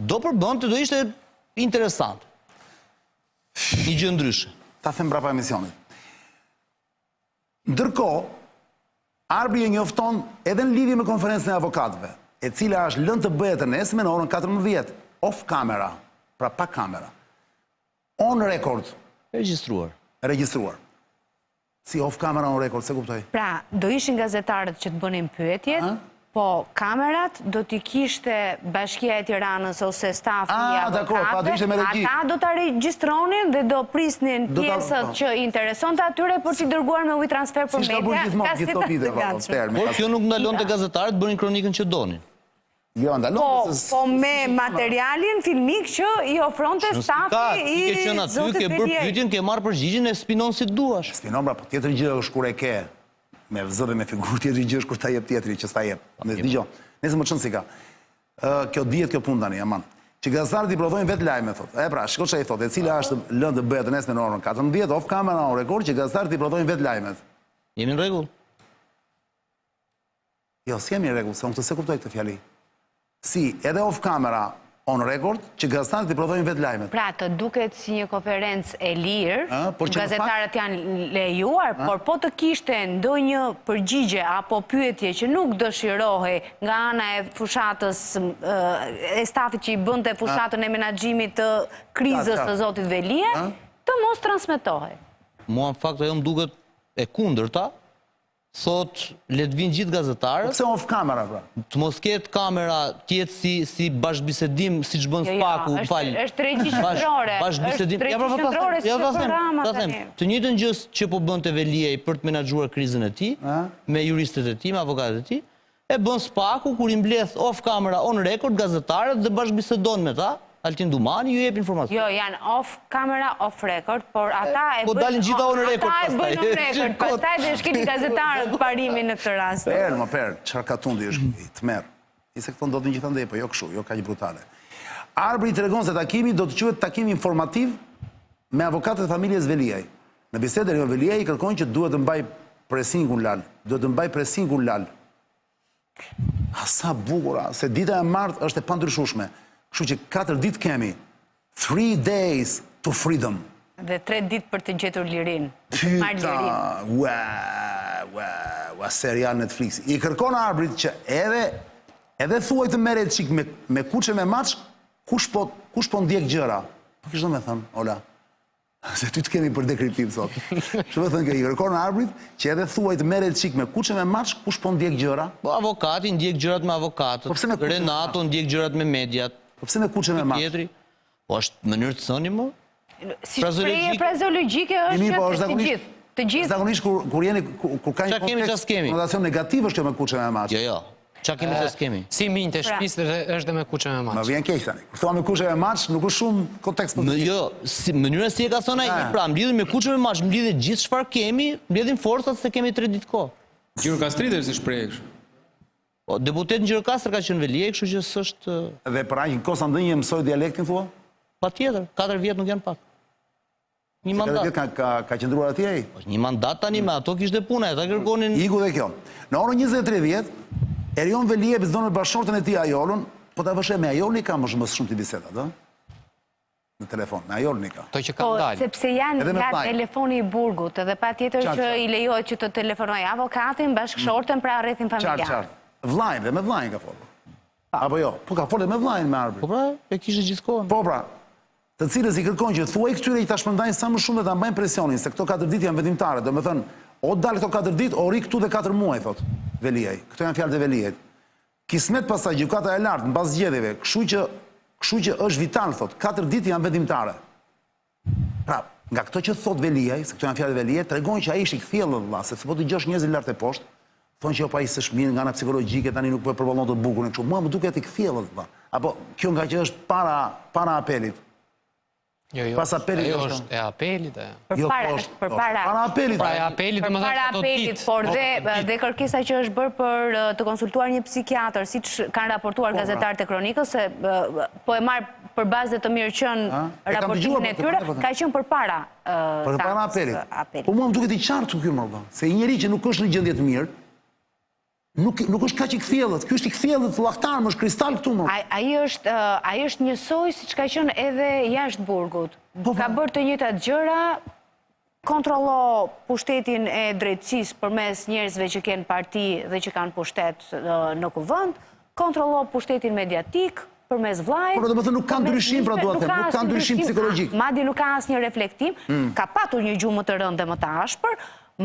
Do përbënte, do ishte interesant. Një gjë ndryshe. Ta them brapa emisionit. Ndërkohë, Arbri e njofton edhe në lidhje me konferencën e avokatëve, e cila është lënë të bëhet të nesme në orën 14, off camera. Pra pa kamera. On record. Regjistruar. Si off camera on record, se kuptoj? Pra, do ishin gazetarët që të bënin pyetjet, po kamerat do t'i kishte Bashkia e Tiranës ose stafi i avokatëve, ata do t'a regjistronin dhe do prisnin pjesët që intereson të atyre për t'i dërguar me ujë transfer për media. Si shka bërë gjithmonë, gjithë të vide. Por kjo nuk ndalon të gazetarët bërin kronikën që donin. Po me materialin filmik që i ofronte stafi i zotit Veliaj. Pyetjen ke marrë përgjigjen e spinon si duash. Spinon, pra, po tjetër gjë është kur e ke, me vëzë dhe me figurë, tjetër gjë është kur ta jep tjetëri që s'ta jep. Nëse më qënë si ka. Kjo dihet kjo punë tani, aman. Që gazetarët i prodhojnë vetë lajme, thot. Pra, shko që i thot, e cila është lënë të bëhet të nesme në orën 14, off camera on record, që gazetarët i prodhojnë vetë lajmet. Jemi në rregull? Jo, si jemi në rregull, se unë këtë se kuptoj këtë fjali. Si, edhe off camera on record, që gazetarët i prodhojnë vetë lajmet. Pra, të duket si një konferencë e lirë, gazetarët janë lejuar, por po të kishte ndonjë përgjigje apo pyetje që nuk dëshirohej nga ana e fushatës, e stafit që i bënte fushatën e menaxhimit të krizës të zotit Veliaj, të mos transmetohej. Mua në fakt ajo më duket e kundërta. Thot, le të vinë gjithë gazetarët. Pse off camera, pra? Të mos ketë kamera tjetë si bashkëbisedim, si që bënë Spaku, falë. Është regji qendrore. Bashkëbisedim. Ta them, të njëjtën gjë që po bënte Veliaj për të menaxhuar krizën e tij, me juristët e tij, me avokatët e tij, e bën Spaku kur i mbledh off camera on record gazetarët dhe bashkëbisedon me ta. Altin Dumani ju jep informacion. Jo, janë off camera, off record, por ata e bëjnë... Po dalin gjitha on record pastaj. Ata e bëjnë on record, pastaj dhe shkeli gazetarët parimin në këtë rast. Per, çfarë katundi është i tmerr. Se këto ndodhin gjithandej, po jo kështu, jo kaq brutale. Arbri tregon se takimi do të quhet takim informativ me avokatët e familjes Veliaj. Në bisedën e Veliaj kërkojnë që duhet të mbaj presingun lal, duhet të mbaj presingun lal. Sa bukura, se dita e martë është e pandryshueshme. Kështu që 4 ditë kemi, 3 days to freedom. Dhe 3 ditë për të gjetur lirin. Pyta, serial Netflix. I kërkon Arbrit që edhe thuaj të merret çik me kuçe me maç, kush po ndjek gjëra. Po kishte më thënë, Ola. Se ty të kemi për dekriptim sot. Shumë thënë i kërkon arbrit që edhe thuaj të merret çik me kuçe me maç, kush po ndjek gjëra? Po avokati ndjek gjërat me avokatët. Po pse me kuçe? Renato ndjek gjërat me mediat. Po pse me kuçe me maç? Tjetri. Po është mënyrë të thëni më? Si shprehje frazeologjike është që të gjithë. Të gjithë. Zakonisht kur jeni kur ka një kontekst konotacion negativ është kjo me kuçe me maç. Jo. Qa kemi që s'kemi? Si minjë të shtëpisë është dhe me kuçe me maç. Ma vjen keq tani. Kur thua me kuçe me maç, nuk është shumë kontekst pozitiv. Jo, mënyra si e ka thënë ai, pra mbledhim me kuçe me maç, mbledhim gjithë çfarë kemi, mbledhim forcat se kemi 3 ditë kohë. Gjirokastritër si shprehje. Po deputet në Gjirokastër ka qenë Veliaj, kështu që s'është. Dhe për aq kohë sa ndonjë mësoi dialektin thua? Patjetër, 4 vjet nuk janë pak. Një mandat. Ka qëndruar atje ai? Një mandat tani me ato kishte puna, ata kërkonin. Iku dhe kjo. Në orën 23:30 Erion Veliaj bizdon bashkëshortën e tij Ajolën, po ta vëshë me Ajolën ka më shumë të bisedat, ëh? Në telefon, me Ajolën ka. To që ka Po, dalë. sepse janë nga telefoni i burgut, edhe patjetër që i lejohet që të telefonoj avokatin, bashkëshortën, pra rrethin familjar. Qartë. Vllajin dhe me vllajin ka folur. Apo jo? Po ka folur me vllajin me arbrit. Po pra, e kishte gjithkohën. Po pra, të cilës i kërkon që thuaj këtyre që ta shpërndajnë sa më shumë dhe ta mbajnë presionin, se këto 4 ditë janë vendimtare, domethënë, o dalë këto 4 ditë, o ri këtu dhe 4 muaj, thot Veliaj. Këto janë fjalët e Veliajit. Kismet pasaj gjykata e lartë në bazë zgjedhjeve, kështu që është vital, thot, 4 ditë janë vendimtare. Pra, nga këto që thot Veliaj, se këto janë fjalët e Veliajit, tregojnë që ai është i kthjellë vëlla, se po të dëgjosh njerëz lart e poshtë, thonë që jo pa ai s'është mirë nga ana psikologjike, tani nuk po e përballon të bukurin kështu. Mua më duket i kthjellë vëlla. Apo kjo nga që është para apelit. Jo, pas apelit ajo është e apelit e. Para apelit. Pra e apelit dhe më para apelit, por dhe kërkesa që është bërë për të konsultuar një psikiatër, siç kanë raportuar gazetarët e Kronikës, se po e marr për bazë të mirëqen raportimin e tyre, ka qenë përpara apelit. Po mua më duket i qartë ky më valla, se një njerëz që nuk është në gjendje të mirë, nuk është kaq i kthjellët. Ky është i kthjellët llaktar, më është kristal këtu më. Ai është njësoj siç ka qenë edhe jashtë burgut. Ka bërë të njëjtat gjëra, kontrollo pushtetin e drejtësisë përmes njerëzve që kanë parti dhe që kanë pushtet në kuvend, kontrollo pushtetin mediatik përmes vllajit. Por domethënë nuk ka ndryshim, pra dua të them, nuk ka ndryshim psikologjik. Madje nuk ka asnjë reflektim, ka patur një gjumë më të rëndë dhe më të ashpër,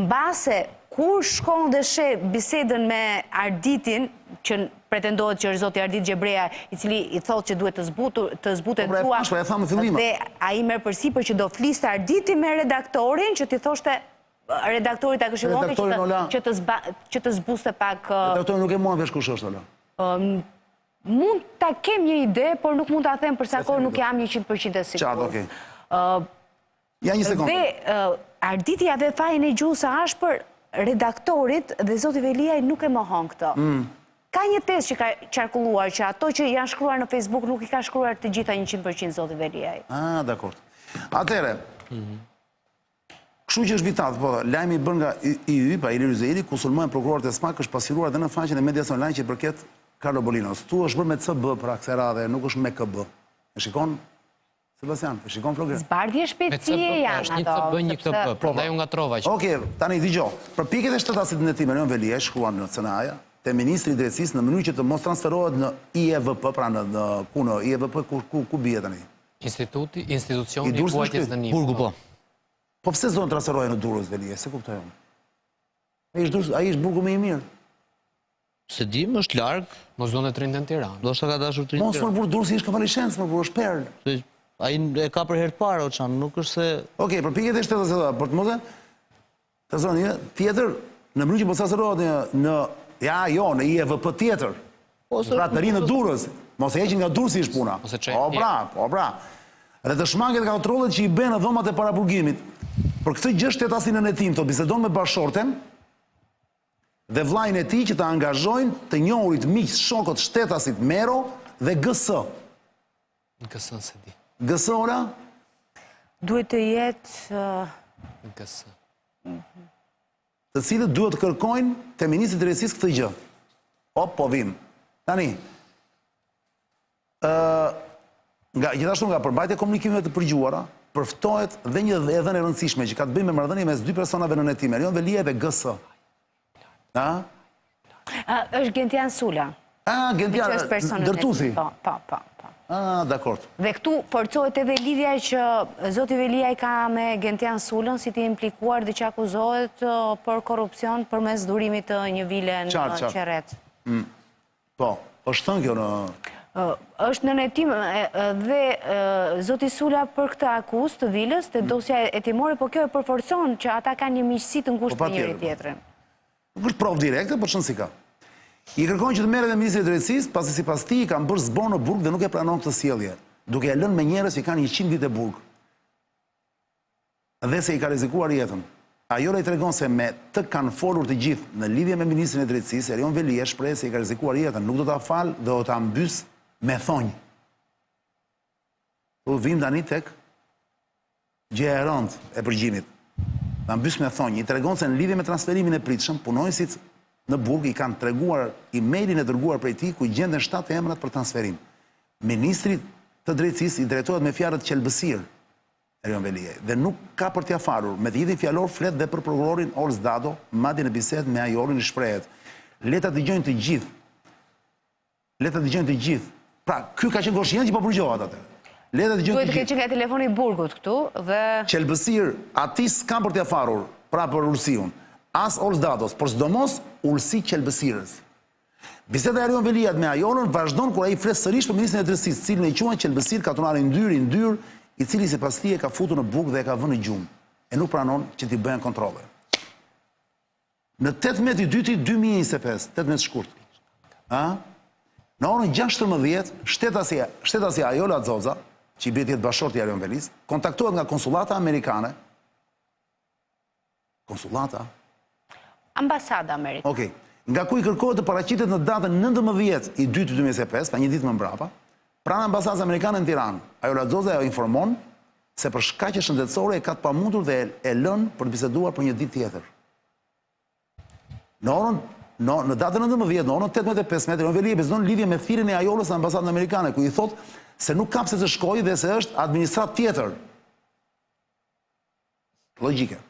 mbase kur shkon dhe sheh bisedën me Arditin, që pretendohet që është zoti Ardit Gjebreja, i cili i thotë që duhet të zbutet tua, dhe ai merr përsipër që do fliste Arditi me redaktorin, që ti thoshte redaktorit ta këshillonte që të zbuste pak. Redaktori nuk e morën vesh kush është Ola. Mund ta kem një ide, por nuk mund ta them për sa kohë nuk jam 100% e sigurt. Qartë, okay. Ja një sekondë. Dhe Arditi ja dhe fajin e gjuhës së ashpër redaktorit dhe zoti Veliaj nuk e mohon këtë. Ka një tezë që ka qarkulluar që ato që janë shkruar në Facebook nuk i ka shkruar të gjitha 100% zoti Veliaj. Dakord. Atëre, kështu që është vitat, po, lajmi bën nga IY, pa Ilir Zeiri, ku sulmojnë prokurorët e SMAK, është pasiruar dhe në faqen e medias online që përket Carlo Bolinos. Tu është bërë me CB pra kësaj radhe, nuk është me KB. E shikon? Sebastian, e shikon Flogre? Zbardhje shpejtësie janë ato. Një CB, prandaj unë ngatrova që. Okej, tani dëgjoj. Përpjekjet e shtetasit në tim Erion Veliaj shkruan në CNA-ja, te ministri i drejtësisë në mënyrë që të mos transferohet në IEVP, pra në IEVP ku bie tani? Institucioni i ruajtjes të nimit. Burgu po. Po pse zonë transferohet në Durrës Veliaj? Se kuptoj unë. Ai është burgu më i mirë. Se di, më është larg. Mos zonë të rindën në Tiranë. Do shta ka dashur të rindën. Mos më burë Durrësi është kavalishencë, më burë është perlë. Ai e ka për herë të parë, Oçan, nuk është se... Okej, përpjekjet e shtetasit, për të mos të zonë tjetër, në mënyrë që mos transferohet në IEVP tjetër. Pra të rinë në Durrës, mos e heqin nga Durrësi është puna. Po pra. Dhe të shmanget nga kontrollet që i bën në dhomat e paraburgimit. Për këtë gjë shtetasin në netim, të bisedon me bashkëshorten dhe vllajën e tij që të angazhojnë të njohurit miq shokët shtetasit Mero dhe GS. GS se di. GS ora? Duhet të jetë GS. Të cilët duhet të kërkojnë te ministri i drejtësisë këtë gjë. Po vim. Tani, gjithashtu nga përbajtja e komunikimeve të përgjuara, përftohet dhe një dhënë e rëndësishme që ka të bëjë me marrëdhënie mes dy personave në netim, Erion Veliaj dhe GS. Është Gentian Sula. Gentian, ndërtuesi. Po. Dakord. Dhe këtu forcohet edhe lidhja që zoti Veliaj ka me Gentian Sulën, si të implikuar dhe që akuzohet për korupcion përmes dhurimit të një vile në Qerret. Po, është thënë kjo në... është në netim dhe zoti Sula për këtë akuzë të vilës të dosja hetimore, po kjo e përforcon që ata kanë një miqësi të ngushtë me njëri tjetrin. Nuk është provë direkte, por çon si ka. I kërkojnë që të merret me ministri i drejtësisë, pasi sipas tij kanë bërë zbor në burg dhe nuk e pranon këtë sjellje, duke e lënë me njerëz që kanë 100 vite burg. Dhe se i ka rrezikuar jetën. Ajo i tregon se me të kanë folur të gjithë në lidhje me ministrin e drejtësisë, Erion Velia shpreh se i ka rrezikuar jetën, nuk do ta fal dhe do ta mbys me thonjë. U vim tani tek gjëja e rëndë e përgjimit. Ta mbys me thonjë, i tregon se në lidhje me transferimin e pritshëm, punonësit në burg i kanë treguar emailin e dërguar prej tij ku gjenden 7 emrat për transferim. Ministri të drejtësisë i drejtohet me fjalët qelbësir Erion Veliaj dhe nuk ka për t'ia farur. Me të njëjtin fjalor flet dhe për prokurorin Orz Dado, madje në bisedë me Ajolin i shprehet. Le ta dëgjojnë të gjithë. Le ta dëgjojnë të gjithë. Pra, ky ka qenë Goshian që po burgjohet atë. Le ta dëgjojnë të gjithë. Duhet të ketë nga telefoni i burgut këtu dhe qelbësir ati s'kan për t'ia farur, pra për ulësiun. As Orz Dados, por sidomos ulësi qelbësirës. Biseda e Erion Veliajt me Ajolën vazhdon kur ai flet sërish për ministrin e drejtësisë, cilin e quajnë qelbësir katonari ndyr, i cili sipas tij e ka futur në burg dhe e ka vënë në gjumë, e nuk pranon që t'i bëhen kontrolle. Në 18 i 2 2025, 18 shkurt. Në orën 16, shtetasi Ajola Zoza, që i bie tjetë bashorti i Erion Velis, kontaktohet nga konsulata amerikane. Konsulata? Ambasada Amerikane. Okej. Nga ku i kërkohet të paraqitet në datën 19 i 2 2025, pa një ditë më mbrapa, pranë ambasadës amerikane në Tiranë. Ajola Zoza ajo informon se për shkaqe shëndetësore e ka të pamundur dhe e lën për të biseduar për një ditë tjetër. Në datën 19, në orën 18:15, Erion Veliaj bezon lidhje me thirrjen e Ajolës në ambasadën amerikane, ku i thot se nuk ka pse të shkojë dhe se është administrat tjetër. Logjike.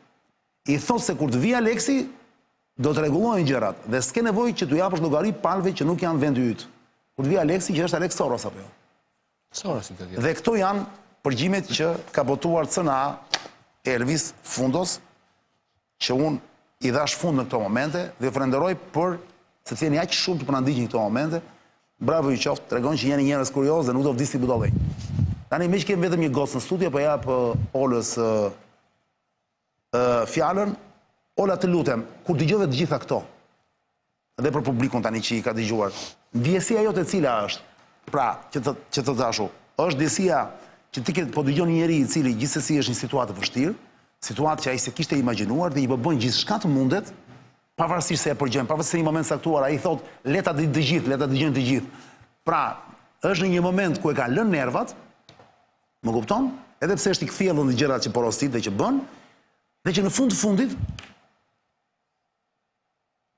I thot se kur të vijë Aleksi, do të rregullohen gjërat dhe s'ke nevojë që t'u japësh llogari palëve që nuk janë vendi yt. Kur të vijë Aleksi, që është Alex Soros apo jo? Soros i të tjetë. Dhe këto janë përgjimet që ka botuar CNA Elvis Fundos, që unë i dhash fund në këto momente dhe falenderoj për sepse jeni aq shumë të na ndiqni këto momente. Bravo ju qoftë, tregon që jeni njerëz kurioz dhe nuk do vdisni budollëj. Tani më që kemi vetëm një gocë në studio, po jap Olës fjalën. Ola, të lutem, kur dëgjove të gjitha këto, dhe për publikun tani që i ka dëgjuar, ndjesia jote cila është? Pra, që të dashu, është ndjesia që ti po dëgjon një njeri i cili gjithsesi është një situatë vështirë, situatë që ai se kishte imagjinuar dhe i bën gjithçka të mundet, pavarësisht se e përgjën, pavarësisht se një moment saktuar ai thot, le ta dëgjojnë të gjithë. Pra, është në një moment ku e ka lënë nervat, më kupton? Edhe pse është i kthjellën në gjërat që porosit dhe që bën, dhe që në fund të fundit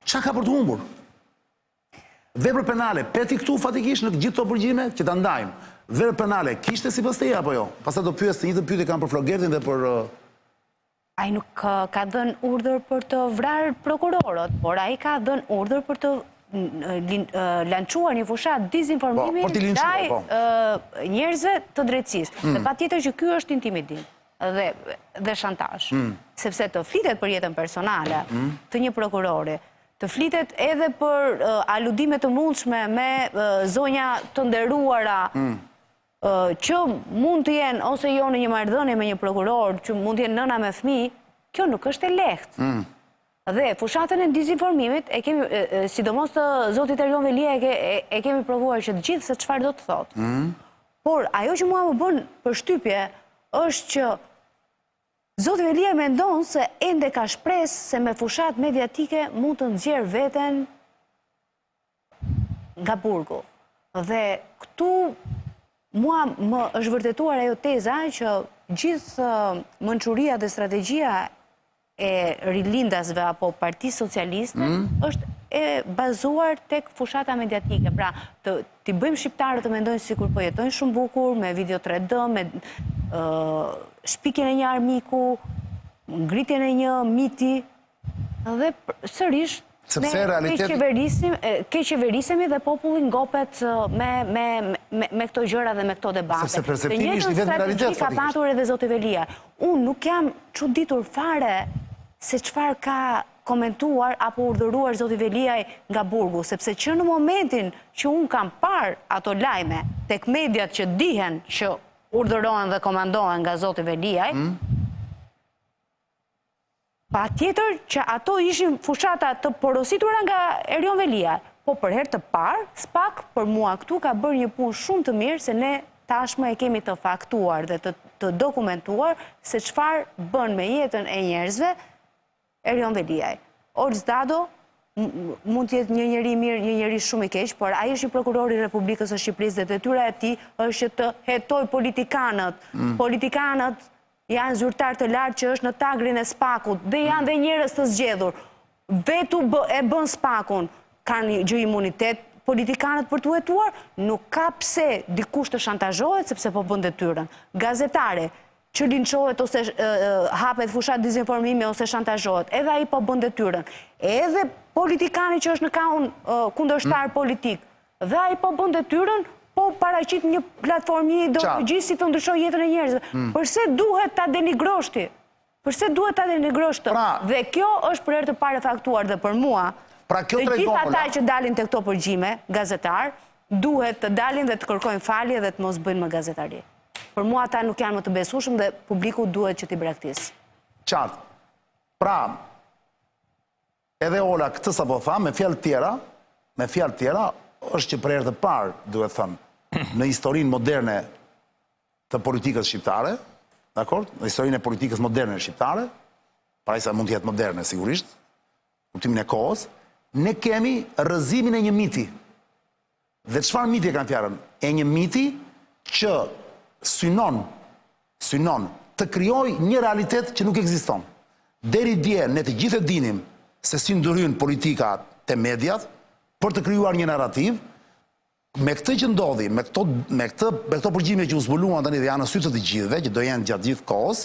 çka ka për të humbur? Vepër penale, peti këtu fatikisht në gjithë këto përgjime që ta ndajmë. Vepër penale, kishte sipas teje apo jo? Pastaj do pyes të njëjtën pyetje kanë për Flogertin dhe për ai nuk ka dhënë urdhër për të vrarë prokurorët, por ai ka dhënë urdhër për të lançuar një fushat dizinformimi ndaj njerëzve të drejtësisë. Dhe patjetër që ky është intimidim dhe shantazh, sepse të flitet për jetën personale të një prokurori, të flitet edhe për aludime të mundshme me zonja të nderuara që mund të jenë ose jo në një marrëdhënie me një prokuror, që mund të jenë nëna me fëmijë, kjo nuk është e lehtë. Dhe fushatën e dizinformimit, sidomos të zotit Erion Veliaj, e kemi provuar që të gjithë se çfarë do të thotë. Por ajo që mua më bën përshtypje është që zoti Veliaj mendon se ende ka shpresë se me fushat mediatike mund të nxjerrë veten nga burgu. Dhe këtu mua më është vërtetuar ajo teza që gjithë mençuria dhe strategjia e rilindasve apo Partisë Socialiste është e bazuar tek fushata mediatike. Pra, t'i bëjmë shqiptarët të mendojnë sikur po jetojnë shumë bukur, me video 3D, me shpikjen e një armiku, ngritjen e një miti, dhe sërish Sepse realiteti... Ke qeverisemi dhe populli ngopet me këto gjëra dhe me këto debate. Sepse perceptivisht i vetë në realitet, ka patur edhe zoti Velia. Unë nuk jam çuditur fare se çfarë ka komentuar apo urdhëruar zoti Veliaj nga burgu, sepse që në momentin që unë kam parë ato lajme tek mediat që dihen që urdhërohen dhe komandohen nga zoti Veliaj, pa tjetër që ato ishin fushata të porositura nga Erion Velia, po për herë të parë, SPAK për mua këtu ka bërë një punë shumë të mirë se ne tashmë e kemi të faktuar dhe të dokumentuar se çfarë bën me jetën e njerëzve Erion Veliaj. Olz Dado mund të jetë një njeri mirë, një njeri shumë i keq, por ai është i prokurori i Republikës së Shqipërisë dhe detyra e tij është të hetoj politikanët. Politikanët janë zyrtar të lartë që është në tagrin e SPAK-ut dhe janë dhe njerëz të zgjedhur. Vetu e bën SPAK-un, kanë gjë imunitet politikanët për të hetuar, nuk ka pse dikush të shantazhohet sepse po bën detyrën. Gazetare që linçohet ose hapet fushat dezinformimi ose shantazhohet, edhe ai po bën detyrën. Edhe politikani që është në kaun kundërshtar politik, dhe ai po bën detyrën, po paraqit një platformë, një ideologji si të ndryshojë jetën e njerëzve. Përse duhet ta denigrosh ti? Përse duhet ta denigrosh të? Dhe kjo është për herë të parë faktuar dhe për mua. Dhe gjithë ata që dalin te këto përgjime, gazetar, duhet të dalin dhe të kërkojnë falje dhe të mos bëjnë më gazetari. Për mua ata nuk janë më të besueshëm dhe publiku duhet që t'i braktisë. Qartë. Pra, edhe Ola këtë sapo tha, me fjalë tjera, është që për herë të parë, duhet thënë, në historinë moderne të politikës shqiptare, dakord? Në historinë e politikës moderne shqiptare, para sa mund të jetë moderne sigurisht, kuptimin e kohës, ne kemi rrëzimin e një miti. Dhe çfarë miti e kanë fjalën? E një miti që synon të krijojë një realitet që nuk ekziston. Deri dje ne të gjithë e dinim se si ndryn politika te mediat për të krijuar një narrativ. Me këtë që ndodhi, me këto përgjigje që u zbuluan tani dhe janë në sy të gjithëve, që do jenë gjatë gjithë kohës,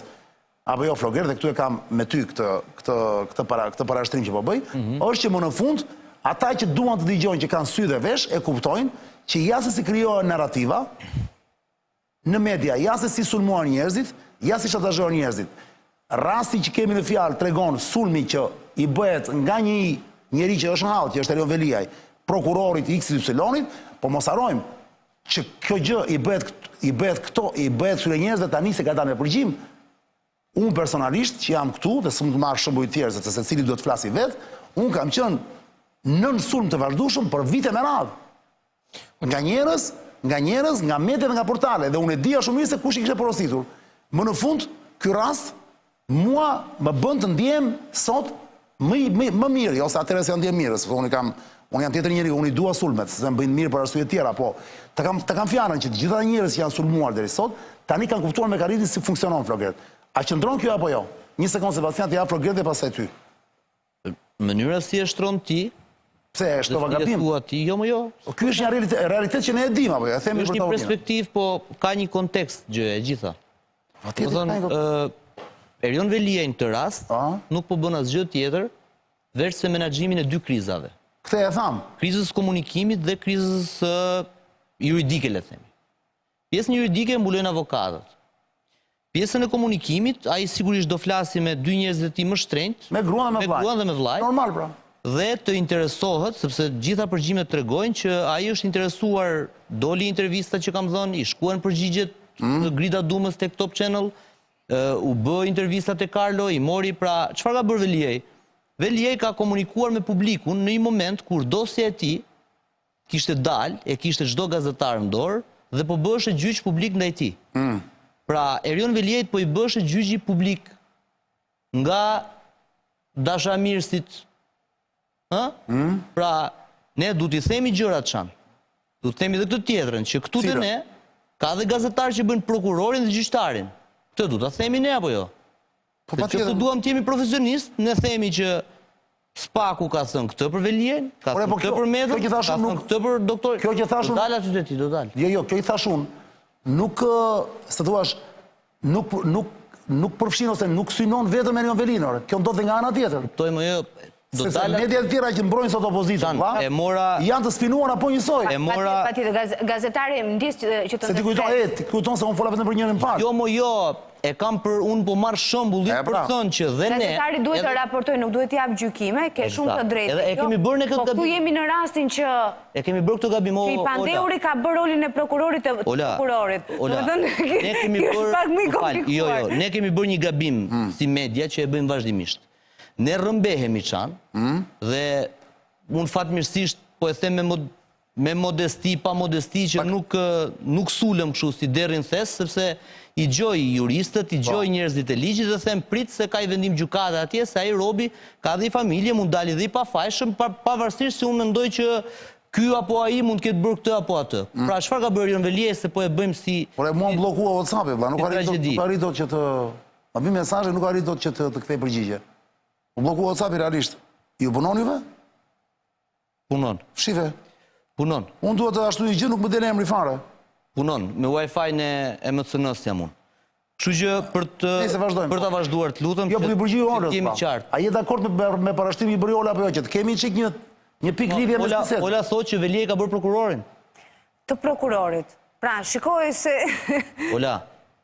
apo jo Floger, dhe këtu e kam me ty këtë parashtrim që po bëj, është që më në fund ata që duan të dëgjojnë, që kanë sy dhe vesh, e kuptojnë që ja se si krijohen narrativa në media, ja se si sulmuan njerëzit, ja si shantazhohen njerëzit. Rasti që kemi në fjalë tregon sulmi që i bëhet nga një njeri që është në hall, që është Erion Veliaj, prokurorit XY-it, po mos harrojmë që kjo gjë i bëhet këtyre njerëzve tani se ka dalë me përgjim. Unë personalisht që jam këtu dhe s'mund të marr shembuj të tjerë se secili duhet të flasi vetë, unë kam qenë nën sulm të vazhdueshëm për vite me radhë. Nga njerëz, nga media dhe nga portale, dhe unë e dija shumë mirë se kush i kishte porositur. Më në fund, ky rast mua më bën të ndjem sot më mirë, ose atëherë se ndjem mirë, sepse unë jam tjetër njeri, unë i dua sulmet, se më bëjnë mirë për arsye tjera, po të kam fjalën që të gjitha njerëzit që janë sulmuar deri sot, tani kanë kuptuar me karritin si funksionon Flogert. A qëndron kjo apo jo? Një sekondë Sebastian, të jap Flogert dhe pastaj ty. Mënyra si e shtron ti? Pse e shtova gabim? Jo, më jo. Ky është një realitet që ne e dim apo jo? E themi për të. Është një perspektivë, po ka një kontekst gjë e gjitha. Erion Velia në të rast nuk po bën asgjë tjetër veç se menaxhimin e dy krizave. Këtë e tham. Krizës komunikimit dhe krizës juridike, le themi. Pjesën juridike mbulojnë avokatët. Pjesën e komunikimit, ai sigurisht do flasi me dy njerëz të tij më shtrenjtë, me gruan dhe me vllaj. Normal pra. Dhe të interesohet, sepse gjitha përgjigjet tregojnë që ai është interesuar, doli intervista që kam dhënë, i shkuan përgjigjet Grida Dumës tek Top Channel, u bë intervista te Carlo, i mori pra, çfarë ka bërë Veliaj? Veliaj ka komunikuar me publikun në një moment kur dosja e tij kishte dalë, e kishte çdo gazetar në dorë dhe po bëhej gjyq publik ndaj tij. Pra, Erion Veliaj po i bëhej gjyqi publik nga dashamirësit. Pra, ne du t'i themi gjërat çan. Du të themi edhe këtë tjetrën, që këtu te ne ka dhe gazetarë që bëjnë prokurorin dhe gjyqtarin. Këtë du t'a themi ne apo jo? Se që të duam t'jemi profesionist, ne themi që SPAK-u ka thënë këtë për Veliajn, ka thënë këtë për Medën, ka thënë këtë për doktor. Kjo që thashun... Do dalë aty te ti, do dalë. Jo, kjo i thashun, nuk, se thuash, nuk përfshin ose nuk synon vetëm Erion Velinor. Kjo ndodh dhe nga ana tjetër. Kuptoj më jo, do Se dalat... mediat tjera që mbrojnë sot opozitën, e mora... janë të spinuar apo njësoj. E mora... Patjetër, gazetari më ndjes që të Se ti kujton se unë fola vetëm për njërin parë. Jo, e kam për unë po marrë shëmbullit për thënë që dhe ne... Gazetari duhet të raportoj, nuk duhet t'jap gjykime, ke shumë të drejtë. Edhe e kemi bërë në këtë Po këtu jemi në rastin që... E kemi bërë këtë gabim, Që i Pandeuri ka bërë rolin e prokurorit të prokurorit. Ola, ne kemi bërë... Ne kemi bërë një gabim si media që e bëjmë vazhdimisht. Ne rëmbehemi qanë dhe unë fatmirësisht po e them me modesti, pa modesti që nuk sulëm kështu si derin thes, sepse i gjoj juristët, i gjoj njerëzit e ligjit dhe them prit se ka i vendim gjukate atje, se ai robi ka dhe i familje, mund dali dhe i pafajshëm, pavarësisht se unë mendoj që ky apo ai mund ketë bërë këtë apo atë. Pra çfarë ka bërë Erion Velie se po e bëjmë si... Por e mua më blokua WhatsApp-i, vlla, nuk arritot që të... Ma bëj mesazhe, nuk arritot që të kthej përgjigje. Më blokua WhatsApp-i realisht. Ju punon juve? Punon. Shife. Punon. Unë duhet të ashtu një gjë, nuk më del emri fare. Punon, me Wi-Fi në MCN-s jam unë. Kështu që për ta vazhduar të lutëm, jo, për i përgjigju orës, jemi qartë. A je dakord me parashtimi i Briola apo jo, që të kemi çik një pikë lidhje me spiset? Ola thot që Velie ka bërë prokurorin. Të prokurorit. Pra, shikoj se... Ola.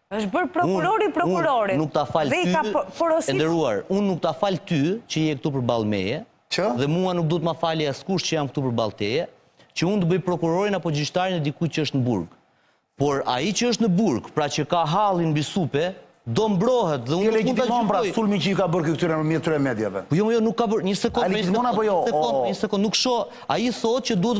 është bërë prokurorit. Unë nuk ta fal ty, e nderuar, unë nuk ta fal ty që je këtu përballë meje, dhe mua nuk duhet ma fali askush që jam këtu përballë teje, që unë të bëj prokurorin apo gjyqtarin e dikujt që është në burg. Por ai që është në burg, pra që ka hallin mbi supe, do mbrohet dhe unë nuk mund ta gjykoj. Pra sulmi që i ka bërë këtyre në këtyre mediave. Po jo, nuk ka bërë, një sekond, nuk shoh. Ai thotë që duhet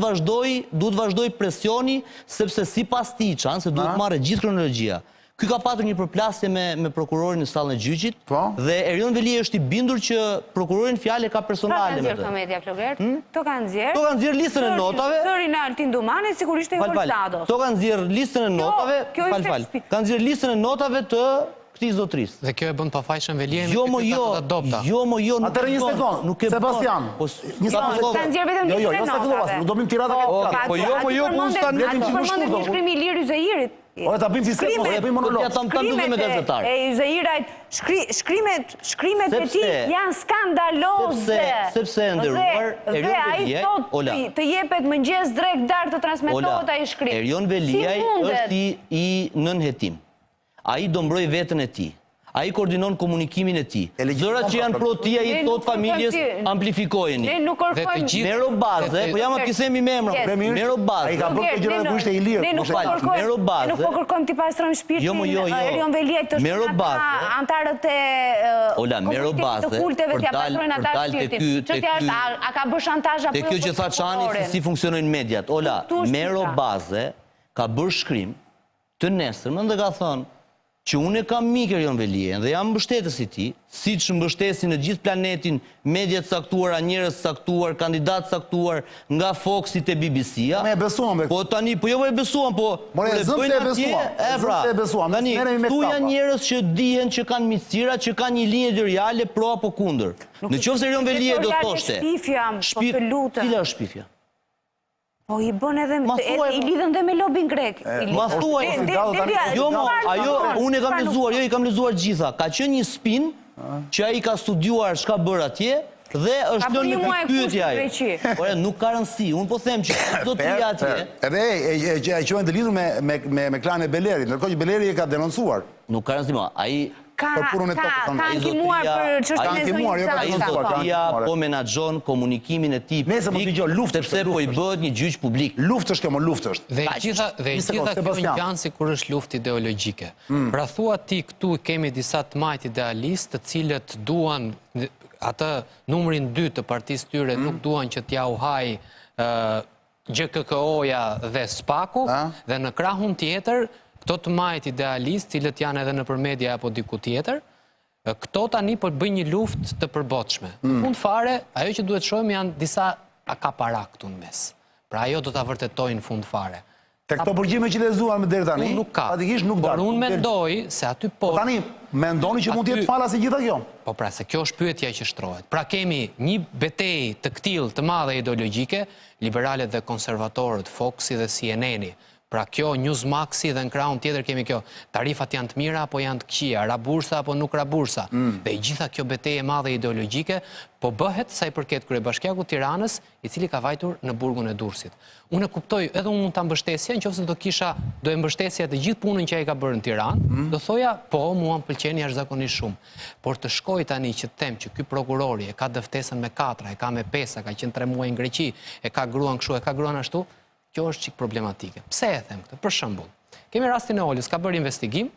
vazhdoj presioni sepse sipas tij çan se duhet marrë gjithë kronologjia. Ky ka patur një përplasje me prokurorin në sallën e gjyqit dhe Erion Velie është i bindur që prokurorin fjalë ka personale me të. Pra kanë nxjerrë këto media Flogert? To kanë nxjerrë? To kanë nxjerrë listën e notave. Zërin e Altin Dumanit sigurisht e Holstados. To kanë nxjerrë listën e notave. Kanë nxjerrë listën e notave të këtij zotrisë. Dhe kjo e bën pafajshëm Velien me këtë adopta. Jo, atëherë një sekond. Sebastian. Një sekond. Kanë nxjerrë vetëm listën e notave. Do bëjmë tirata këtë. Po jo, ku stan ne kemi shkruar shkrimi i Ilir Zyeirit. Ore ta bëjmë fisë, po ja bëjmë monolog. Ja tam duke me gazetar. E Zyeirit, shkrimet e tij janë skandaloze. Sepse nderuar Erion Velie, Ola. Të jepet mëngjes drejt darkë të transmetohet ai shkrim. Erion Velie është i nënhetim. Ai do mbroj veten e tij. Ai koordinon komunikimin e tij. Zërat që janë pro tij ai thot familjes amplifikojeni. Ne nuk kërkojmë Mero Baze, po jam aty themi me emra. Mero Baze. Ai ka bërë këto gjëra kur ishte i lirë. Mero Baze. Nuk po kërkojmë ti pastrojmë shpirtin. Erion Velie të shkruan antarët e Ola, Mero Baze. Të kulteve t'ia pastrojnë ata shpirtin. Çfarë është? A ka bërë shantazh apo? Te kjo që tha Çani se si funksionojnë mediat. Ola, Mero Baze ka bërë shkrim të nesërmen dhe ka thënë që unë e kam mikë Erion Velie dhe jam mbështetës i tij, siç mbështesin në gjithë planetin mediat saktuara, njerëz saktuar, kandidat saktuar nga Foxi te BBC-a. Ne e besuam. Po tani, po jo e besuam, po e besuam. Tani, tu janë njerëz që dihen që kanë miqësira, që kanë një linjë editoriale pro apo kundër. Nëse Erion Velie do thoshte, cila është shpifja? Po i bën edhe i lidhen dhe me lobin grek. Ma thuaj, ajo unë e kam lexuar, i kam lexuar gjitha. Ka qenë një spin që ai ka studiuar çka bër atje dhe është lënë me pyetje ai. Por nuk ka rëndësi. Unë po them që do të jetë atje. Edhe e quajnë të lidhur me klanin e Belerit, ndërkohë që Beleri e ka denoncuar. Nuk ka rëndësi, ai ka ankimuar për çështjen e zonës. Ai zotia po menaxhon komunikimin e tij. Nëse po dëgjoj luftë sepse po i bëhet një gjyq publik. Luftë është kjo, më luftë është. Dhe gjitha kjo një janë si kur është luftë ideologjike. Pra thua ti këtu kemi disa të majt idealistë të cilët duan atë numrin 2 të partisë tyre nuk duan që t'ja uhaj GKK-oja dhe SPAK-u dhe në krahun tjetër këto të majt idealistë, cilët janë edhe në për media apo diku tjetër, këto tani po bëjnë një luftë të përbotshme. Në fund fare, ajo që duhet shohim janë disa akaparak këtu në mes. Pra ajo do ta vërtetojnë në fund fare. Te këto përgjime që lezuan me deri tani, fatikisht nuk por unë mendoj se aty po. Tani mendoni që mund të jetë falas e gjitha kjo? Po pra, se kjo është pyetja që shtrohet. Pra kemi një betejë të këtill të madhe ideologjike, liberalet dhe konservatorët, Foxi dhe CNN-i, Pra kjo Newsmaxi dhe në krahun tjetër kemi kjo, tarifat janë të mira apo janë të këqija, ra bursa apo nuk ra bursa. Dhe i gjitha kjo betejë e madhe ideologjike, po bëhet sa i përket Kryebashkiaku Tiranës, i cili ka vajtur në burgun e Durrësit. Unë e kuptoj, edhe unë mund ta mbështesja, nëse do e mbështesja të gjithë punën që ai ka bërë në Tiranë, do thoja, po, mua m'pëlqen jashtëzakonisht shumë. Por të shkoj tani që të them që ky prokurori e ka dëftesën me 4, e ka me 5, ka qenë 3 muaj në Greqi, e ka gruan kështu, e ka gruan ashtu, kjo është çik problematike. Pse e them këtë? Për shembull, kemi rastin e Olës, ka bërë investigim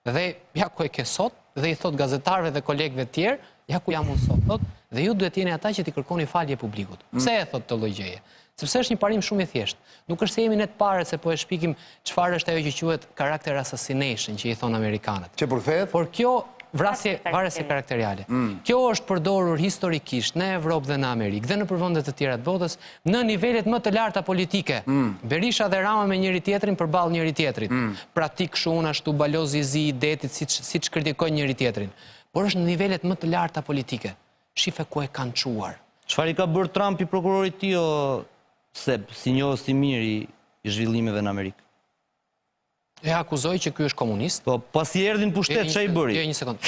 dhe ja ku e ke sot dhe i thot gazetarëve dhe kolegëve të tjerë, ja ku jam unë sot, thot, dhe ju duhet jeni ata që t'i kërkoni falje publikut. Pse e thot të lloj gjëje? Sepse është një parim shumë i thjeshtë. Nuk është se jemi ne të parët se po e shpikim çfarë është ajo që quhet character assassination, që i thon amerikanët. Që përkthehet? Por kjo varëse karakteriale. Kjo është përdorur historikisht në Evropë dhe në Amerikë dhe në përvende të tjera të botës në nivelet më të larta politike. Berisha dhe Rama me njëri tjetrin përballë njëri tjetrit. Pratik shumë ashtu balozi i zi i detit siç kritikojnë njëri tjetrin. Por është në nivelet më të larta politike. Shife ku e kanë çuar. Çfarë i ka bërë Trumpi prokurorit tij o Seb, si njohës i mirë i zhvillimeve në Amerikë? E akuzoj që ky është komunist. Po pasi erdhin pushtet, ç'a i bëri? Jo, një sekond.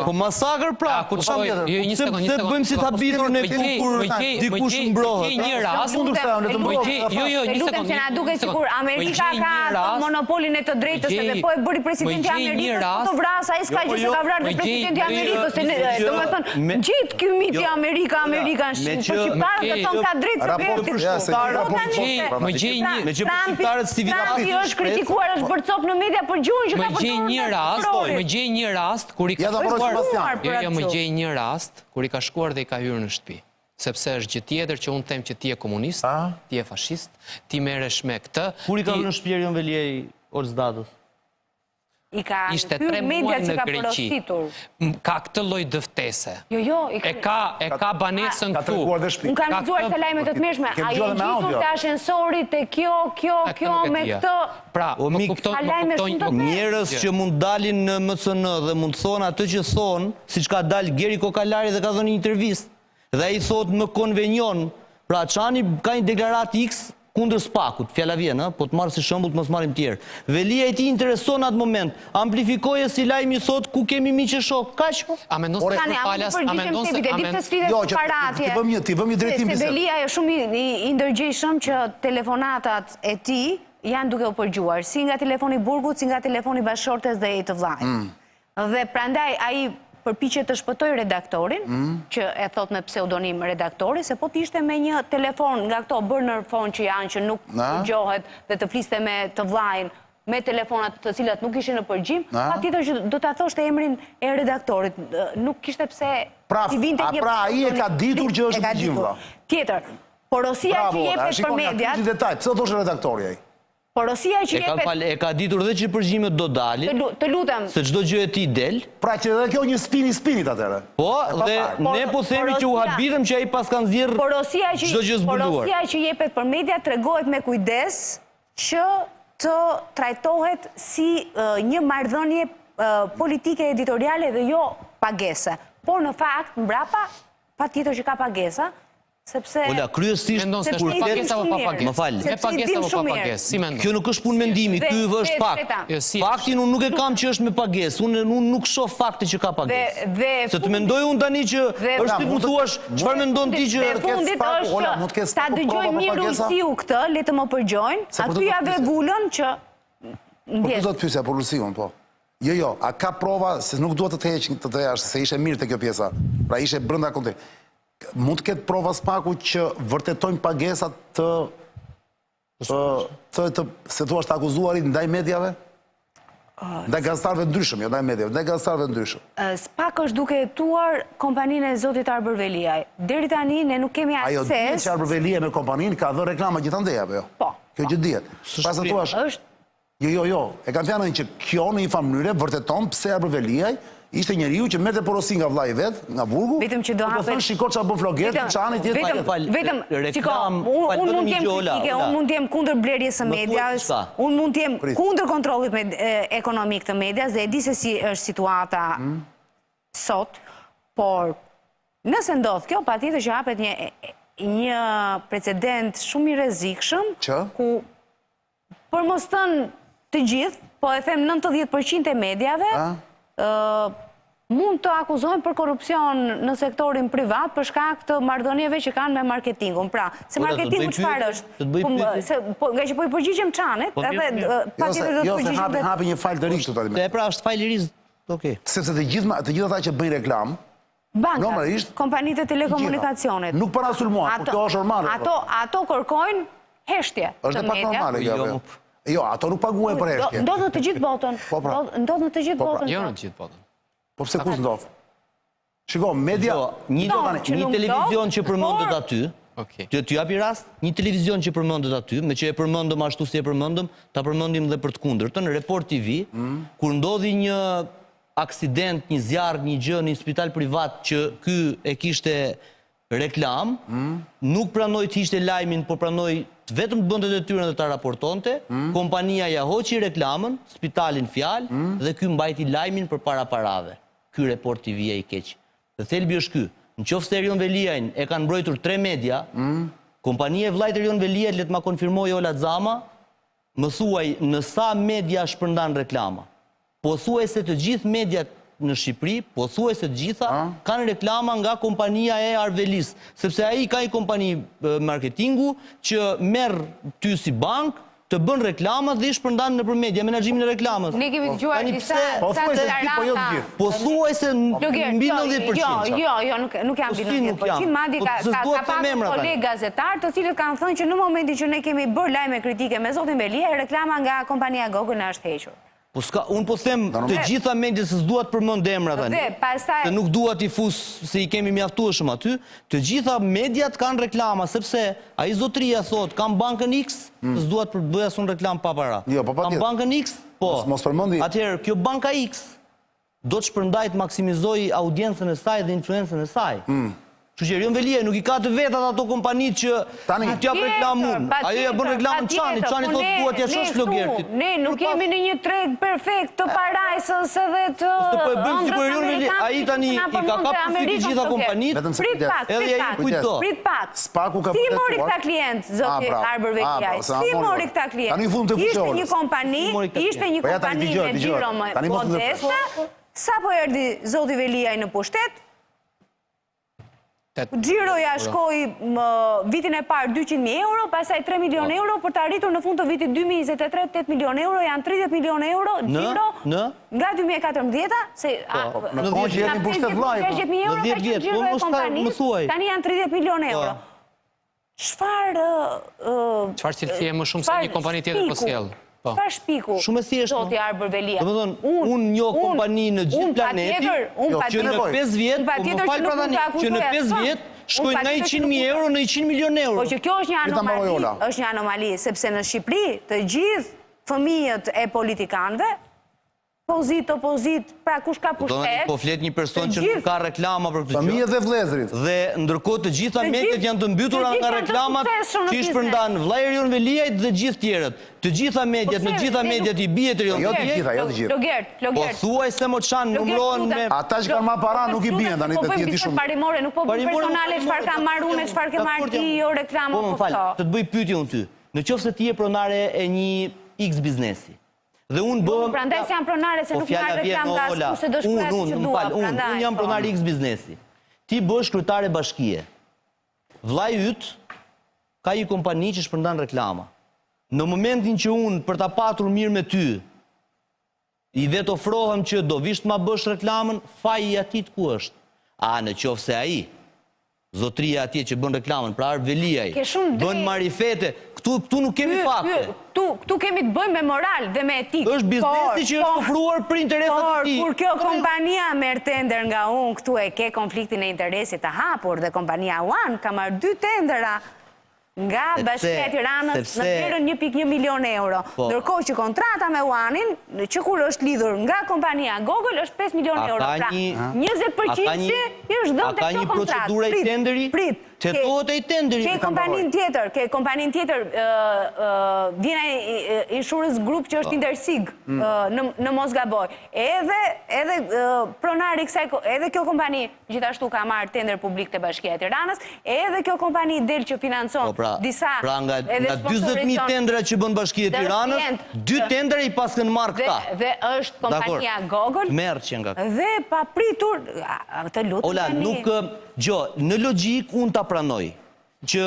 Po masakër pra, po çfarë? Jo, një sekond, Se bëjmë si ta bitur në kur dikush mbrohet. Një rast. Jo, një sekond. Se na duket sikur Amerika ka monopolin e të drejtës edhe po e bëri presidenti i Amerikës, po vras ai s'ka gjë se ka vrarë presidenti i Amerikës, domethënë gjithë ky mit i Amerika shqiptarët e thon ka drejtë të bëjë. Më gjej një. Me që shqiptarët Trumpi është kritikuar, është bërcop në media për gjuhën që ka përdorur. Më gjej një rast kur i ka shkuar. Jo, më gjej një rast kur i ka shkuar dhe i ka hyrë në shtëpi. Sepse është gjë tjetër që unë them që ti je komunist, ti je fashist, ti merresh me këtë. Kur i ka hyrë në shtëpi Erion Veliaj Orzdadës? Ishte 3 muaj në Greqi. Ka këtë lloj dëftese. Jo, e ka banesën këtu. Unë kam lexuar të lajmet të tmerrshme, ai e gjitur të ashensorit e kjo me këtë. Pra, më kupton njerëz që mund dalin në MCN dhe mund thonë atë që thonë, siç ka dalë Geri Kokalari dhe ka dhënë një intervistë. Dhe ai thotë më konvenion. Pra Çani ka një deklaratë X kundër Spakut, fjala vjen, po të marr si shembull të mos marrim tjerë. Velia e tij intereson atë moment, amplifikoje si lajmi thot ku kemi miqë shok, kaq. A mendon se përpalas, a mendon se ti vëmë një drejtim bisedë. Velia është shumë i ndërgjegjshëm që telefonatat e tij janë duke u përgjuar, si nga telefoni Burgut, si nga telefoni bashkëshortes dhe e të vllajt. Dhe prandaj ai përpiqet të shpëtoj redaktorin, që e thot me pseudonim redaktori, se po t'ishte me një telefon nga këto burner phone që janë, që nuk përgjohet dhe të fliste me të vllajin, me telefonat të cilat nuk ishin në përgjim, patjetër që do ta thoshte emrin e redaktorit. Nuk kishte pse t'i vinte një... Pra, ai e ka ditur që është në përgjim, vlla. Tjetër, porosia që jepet për mediat... Pse do thoshte redaktori ai? Porosia që jepet... E ka ditur dhe që përgjimet do dalin, të lutem, se çdo gjë e tij del. Pra që edhe kjo një spinit atëherë. Po, dhe ne po themi që u habitëm që ai pas ka nxjerr çdo gjë zbuluar. Porosia që jepet për media tregohet me kujdes që të trajtohet si një marrëdhënie politike editoriale dhe jo pagese. Por në fakt, mbrapa, patjetër që ka pagesa, sepse... Ola, kryesisht... Kur pagesa apo pa pagesa? Më fal. Me pagesa apo pa pagesa? Si mendon? Kjo nuk është punë mendimi, ky është fakt. Faktin unë nuk e kam që është me pagesë, unë nuk shoh faktin që ka pagesë. Se të mendoj unë tani që është ti mu thuash, çfarë mendon ti që... Dhe fundit është, ta dëgjojnë mirë Ulsiu këtë, le të më përgjojnë, aty ja ve vulën që... Po ku do të pyesja për Ulsiun, po? Jo, a ka prova, se nuk duhet të heq të jashtë, se ishe mirë të kjo pjesa, pra ishe brenda kontekst. Mund të ketë prova Spaku që vërtetojnë pagesat se thua të akuzuarit ndaj mediave? Ndaj gazetarëve ndryshëm, jo ndaj mediave, ndaj gazetarëve ndryshëm. Spak është duke hetuar kompaninë e zotit Arber Veliaj. Deri tani ne nuk kemi akses... Ajo dihet që Arber Veliaj me kompaninë ka dhënë reklama gjithandej apo jo? Po. Kjo që dihet. Pas të thuash... Jo, e kam fjalën që kjo në një farë mënyrë vërteton pse Arber Veliaj ishte njeriu që merrte porosi nga vllai vet, nga burgu. Vetëm që do hapet. Po thon shiko çfarë bën Floget, Çani tjetër. Vetëm, shiko, unë mund të jem kritike, unë mund të jem kundër blerjes së medias, unë mund të jem kundër kontrollit ekonomik të medias dhe e di se si është situata sot, por nëse ndodh kjo, patjetër që hapet një precedent shumë i rrezikshëm ku për mos thënë të gjithë, po e them 90% e mediave, mund të akuzojnë për korupcion në sektorin privat për shkak të marrëdhënieve që kanë me marketingun. Pra, se marketingu çfarë është? Nga që po i përgjigjem Çanit, edhe patjetër do të përgjigjem. Jo, hapi një fal të rish këtu. E pra është fal i ri. Okej. Sepse të gjithë ata që bëjnë reklam, bankat, kompanitë e telekomunikacionit. Nuk para sulmuan, por kjo është normale. Ato kërkojnë heshtje të media. Jo, ato nuk paguajnë për heshtje. Ndodh në të gjithë botën. Ndodh në të gjithë botën. Jo në të gjithë botën. Po pse kus ndodh? Shiko, media... Një televizion që përmëndët aty, të japi rast, një televizion që përmëndët aty, me që e përmëndëm ashtu si e përmëndëm, ta përmëndim dhe për të kundërtën, Report TV, kur ndodhi një aksident, një zjarë, një gjë, një spital privat që ky e kishte reklam, nuk pranoj të ishte lajmin, por pranoj vetëm të bëndet e tyren dhe ta raportonte, kompania ja hoqi reklamën, spitalin fjalë, dhe ky mbajti lajmin për para parave. Ky Report TV e i keq. Dhe thelbi është ky. Në qoftë se Erion Veliajn e kanë mbrojtur 3 media, kompania e vllajt Erion Veliajt, le të ma konfirmoj Ola Xama, më thuaj në sa media shpërndan reklama. Po thuaj se të gjithë mediat në Shqipëri, po thuaj se të gjitha kanë reklama nga kompania e Arvelis, sepse ai ka një kompani marketingu që merr ty si bank të bën reklama dhe i shpërndan nëpër media, menaxhimin e reklamës. Ne kemi dëgjuar disa po thuaj se mbi 90%. Jo, nuk jam mbi 90%. Madje ka pasur kolegë gazetar të cilët kanë thënë që në momentin që ne kemi bërë lajme kritike me zotin Veliaj, reklama nga kompania Google na është hequr. Unë po them të gjitha mediat se s'duat përmend emra tani. Se nuk duat i fus se i kemi mjaftueshëm aty, të gjitha mediat kanë reklama, sepse ai zotria thot, kam bankën X, s'duat të bëj asun reklam pa para. Kam bankën X, po. Atëherë, kjo banka X do të shpërndaj të maksimizoj audiencën e saj dhe influencën e saj. Kështu që Erion Veliaj nuk i ka të vetat ato kompanit që t'ja reklam unë. Ajo ja bën reklamën Çanit, Çani thotë duhet t'ja shosh flogertit. Ne nuk jemi në një treg perfekt të parajsës edhe të ëndrës. Ai tani i ka kapur fytyrë gjitha kompanit. Prit pak. Si mori këta klient, zoti Arber Veliaj? Si mori këta klient? Ishte një kompani me xhiro modeste. Sa po erdhi zoti Veliaj në pushtet? Xhiroja shkoi vitin e parë 200.000 euro, pastaj 3 milion euro, për të arritur në fund të vitit 2023 8 milion euro, janë 30 milion euro xhiro nga 2014, se në 10 vjet në pushtet vllai. 10.000 euro ka qenë xhiro e kompanisë, tani janë 30 milion euro. Çfarë cilësie më shumë se një kompani tjetër po sjell? Çfarë shpiku? Shumë e thjeshtë. Zoti Arber Veliaj. Domethënë, unë njoh kompani në gjithë planetin që në 5 vjet, më fal pra tani, që në 5 vjet shkojnë nga 100.000 euro në 100 milion euro. Po që kjo është një anomali, sepse në Shqipëri të gjithë fëmijët e politikanëve, opozit, pra kush ka pushtet. Po flet një person që nuk ka reklama për këtë gjë. Fëmijët dhe vëllezërit. Dhe ndërkohë të gjitha mediat janë të mbytura nga reklamat që i shpërndan vllai Erion Veliajt dhe gjithë tjerët. Të gjitha mediat, në gjitha mediat i bie Erion Veliajt. Jo të gjitha. Po thuaj se mo çan numërohen me ata që kanë marrë para nuk i bien tani të tjerë shumë. Parimore, nuk po bëj personale çfarë ka marrë unë, çfarë ke marrë ti, jo reklama po këto. Të të bëj pyetje unë ty. Nëse ti je pronare e një X biznesi. Dhe unë bëm... Prandaj se jam pronare, se nuk marrë reklam ka askush se do shkruaj që dua. Unë jam pronare X biznesi. Ti bësh kryetare bashkie. Vllai yt ka një kompani që shpërndan reklama. Në momentin që unë për ta patur mirë me ty, i vetë ofrohem që do vish të ma bësh reklamën, faji i atit ku është? A në qoftë se ai, zotria atje që bën reklamën, pra Arber Veliaj, bën marifete, këtu nuk kemi fakte. Këtu kemi të bëjmë me moral dhe me etikë. Është biznesi që është ofruar për interesat e tij. Kur kjo kompania merr tender nga unë, këtu e ke konfliktin e interesit të hapur dhe kompania One ka marrë 2 tendera nga Bashkia e Tiranës në vlerën 1.1 milion euro. Ndërkohë që kontrata me One-in, që kur është lidhur nga kompania Google, është 5 milion euro. Pra 20% që është dhënë te kjo kontratë. A ka një procedurë e tenderi? Prit. Tetohet e i tenderi. Ke kompanin tjetër, Vjena Insurance Group që është Intersig në Mosgaboj. Edhe pronari kësaj, edhe kjo kompani gjithashtu ka marrë tender publik të Bashkia e Tiranës, edhe kjo kompani del që financon disa... Pra nga 20.000 tendera që bën Bashkia e Tiranës, 2 tendera i paskën marrë këta. Dhe është kompania Google. Merë që nga Dhe pa pritur, të lutë... Ola, nuk, gjo, në logjik unë ta pranoj, që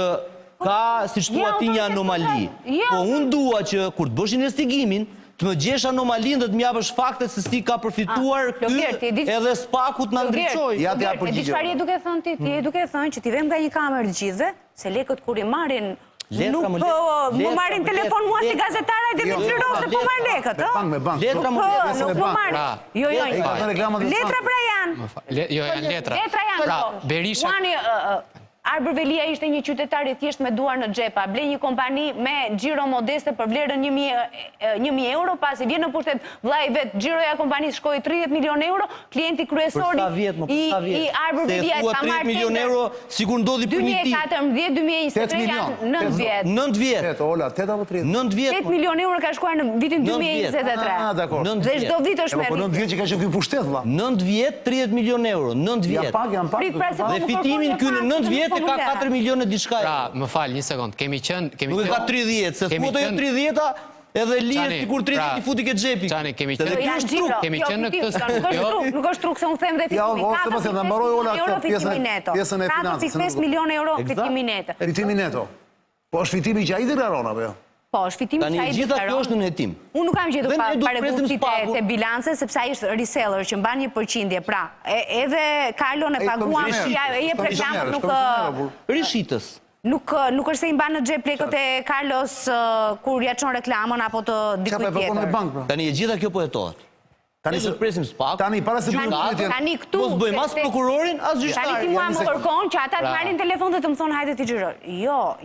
ka, si shtua ti një anomali, po unë dua që kur të bësh investigimin, të më gjesh anomalin dhe të mjapësh faktet se si ka përfituar edhe spakut në ndryqoj. E di çfarë je duke thënë ti? Ti je duke thënë që ti vem nga një kamerë gjithve, se lekët kur i marrin nuk më marrin telefon mua si gazetare dhe të qyrose po marrin lekët, Letra më nuk më marrin. Jo, letra pra janë. Jo, janë letra. Letra janë, pra, Berisha... Arbër Velia ishte një qytetar i thjesht me duar në xhepa, ble një kompani me xhiro modeste për vlerën 1.000 euro, pasi vjen në pushtet vllai vet, xhiroja kompanisë shkoi 30 milion euro, klienti kryesori i Arbër Velia ka marrë 30 milion euro, sikur ndodhi puniti. 2014-2023 janë 9 vjet. 9 vjet. Ola, 8 apo 30? 9 vjet. 8 milion euro ka shkuar në vitin 2023. Dakor. Dhe çdo vit është merr. Po 9 vjet që ka qenë ky pushtet vlla. 9 vjet, 30 milion euro, 9 vjet. Janë pak. Dhe fitimin kënë 9 vjet e ka 4 milion e diçka. Pra, më falë, një sekund, kemi qenë... Nuk e ka 30, se s'foto jo 30-a, edhe lijet si kur 30 i futi ke gjepi. Qani, kemi qenë në këtë... Nuk është truk se unë them dhe fitimi. 4.5 milion euro fitimi neto. Fitimi neto. Po është fitimi që a i deklaron, apo jo? Po, është fitimi që a i gjitha kjo është në netim. Unë nuk kam gjetur paregullësit e bilance, sepse a ishtë reseller që mban një përqindje. Pra, edhe Carlo në paguam, e reklamët nuk... Rishitës. Nuk është se i mban në xhep lekët e Carlos kur ja çon reklamën apo të dikujt tjetër. Tani e gjitha kjo po jetohet. Tani se presim spaku. Tani para se tani këtu. Mos bëjmë as prokurorin, as gjyqtarin. Tani ti mua më kërkon që ata të marrin telefon dhe të më thonë hajde ti xhiro.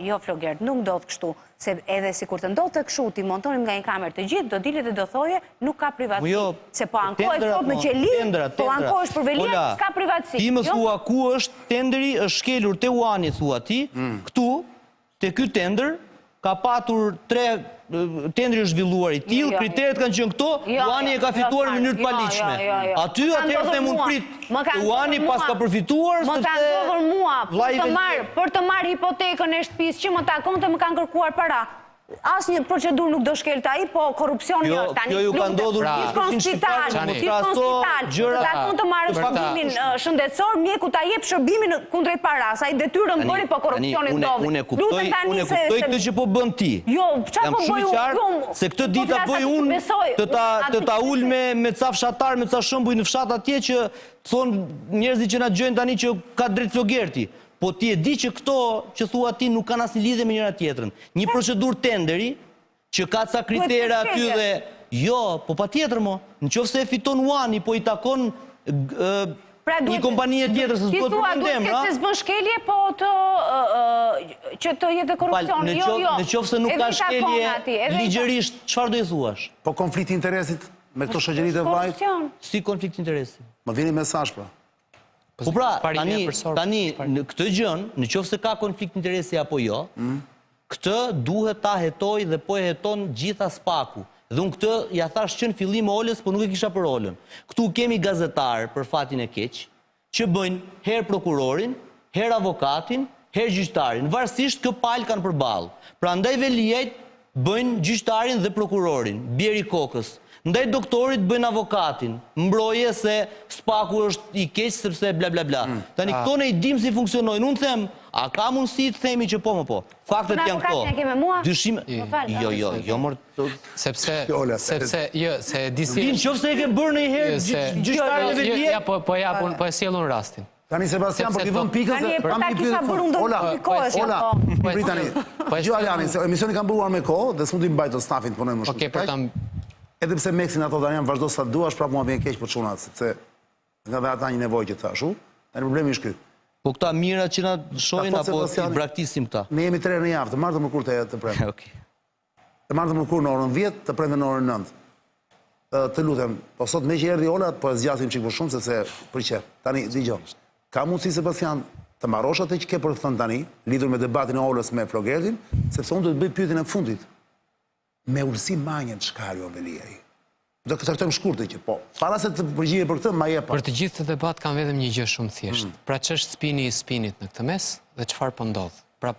Jo, Flogert, nuk ndodh kështu. Se edhe si kur të ndodh të kështu, ti montonim nga një kamerë të gjithë, do dilet dhe do thoje, nuk ka privatësi. Se po ankohet sot në qeli, po ankohesh për Velia, s'ka privatësi. Ti më thua ku është tenderi, është shkelur te Uani, thua ti, këtu, te ky tender, ka patur 3 tendri është zhvilluar i tillë, kriteret kanë qenë këto, Uani e ka fituar në mënyrë të paligjshme. Aty atëherë se mund prit, Uani pas ka përfituar sepse më ka ndodhur mua për të marrë hipotekën e shtëpisë që më takonte, më kanë kërkuar para. Asnjë procedurë nuk do shkelta ai, po korrupsioni është tani. Kjo ju ka ndodhur gjithkon spital, të takon të marrë shërbimin shëndetësor, mjeku ta jep shërbimin kundrejt paras, ai detyrën bëri, po korrupsioni ndodhi. Unë e kuptoj këtë që po bën ti. Jo, çfarë po bëj unë? Se këtë ditë bëj unë të ta ul me ca fshatar, me ca shembuj në fshat atje që thon njerëzit që na gjojnë tani që ka drejt Flogerti. Po ti e di që këto që thua ti nuk kanë asnjë lidhje me njëra tjetrën. Një procedurë tenderi që ka ca kritera aty dhe jo, po patjetër mo, nëse e fiton Uani, po i takon një kompani tjetër se s'do të përmendem, a? Ti s'bën shkelje, po që të jetë korrupsion. Në qoftë se nuk ka shkelje ligjërisht, çfarë do i thuash? Po konflikt interesit me këto shoqëri të vllajt? Si konflikt interesi? Më vini mesazh pra. Po pra, tani në këtë gjën, në qoftë se ka konflikt interesi apo jo, këtë duhet ta hetoj dhe po e heton gjitha spaku. Dhe unë këtë ja thash që në fillim Olës, po nuk e kisha për Olën. Këtu kemi gazetarë për fatin e keq, që bëjnë herë prokurorin, herë avokatin, herë gjyqtarin. Varësisht kë palë kanë përballë. Pra ndaj Veliajt bëjnë gjyqtarin dhe prokurorin, bjeri kokës. Ndaj doktorit bëjnë avokatin, mbroje se spaku është i keq sepse bla bla bla. Tani këto ne i dim si funksionojnë. Unë them, a ka mundësi të themi që po më po? Faktet janë këto. Dyshime. Jo, mor. Sepse se disi. Din qofse e ke bërë ndonjëherë gjyqtarin e Veliajt. Ja po e sjellun rastin. Tani Sebastian, për t'i vënë pikën se... Tani e kisha bërë unë Ola, pritani. Gjo Aljani, se emisioni kam bëruar me kohë, dhe s'mundi mbajtë të stafin të punojnë më shumë. Edhe pse Meksin ato tani janë vazhdo sa duash, prapë mua vjen keq për çunat, sepse nga dhe ata një nevojë që thashu, tani problemi është ky. Po këta mira që na shohin apo i braktisim këta? Ne jemi 3 në javë, të martë të mërkur të prem. Të martë të mërkur në orën 10, të prem në orën 9. Të lutem, po sot me që erdhi Ola, po e zgjasim çik më shumë sepse priqet. Tani dëgjoj. Ka mundësi Sebastian të marrosh atë që ke për të thënë tani, lidhur me debatin e Olës me Flogerdin, sepse unë do të bëj pyetjen e fundit. Me Ulsi Manjën çka ajo Veliaj? Do të trajtojmë shkurtë që po. Para se të përgjigje për këtë, ma jep. Për të gjithë të debat kanë vetëm një gjë shumë thjesht. Pra ç'është spini i spinit në këtë mes dhe çfarë po ndodh. Pra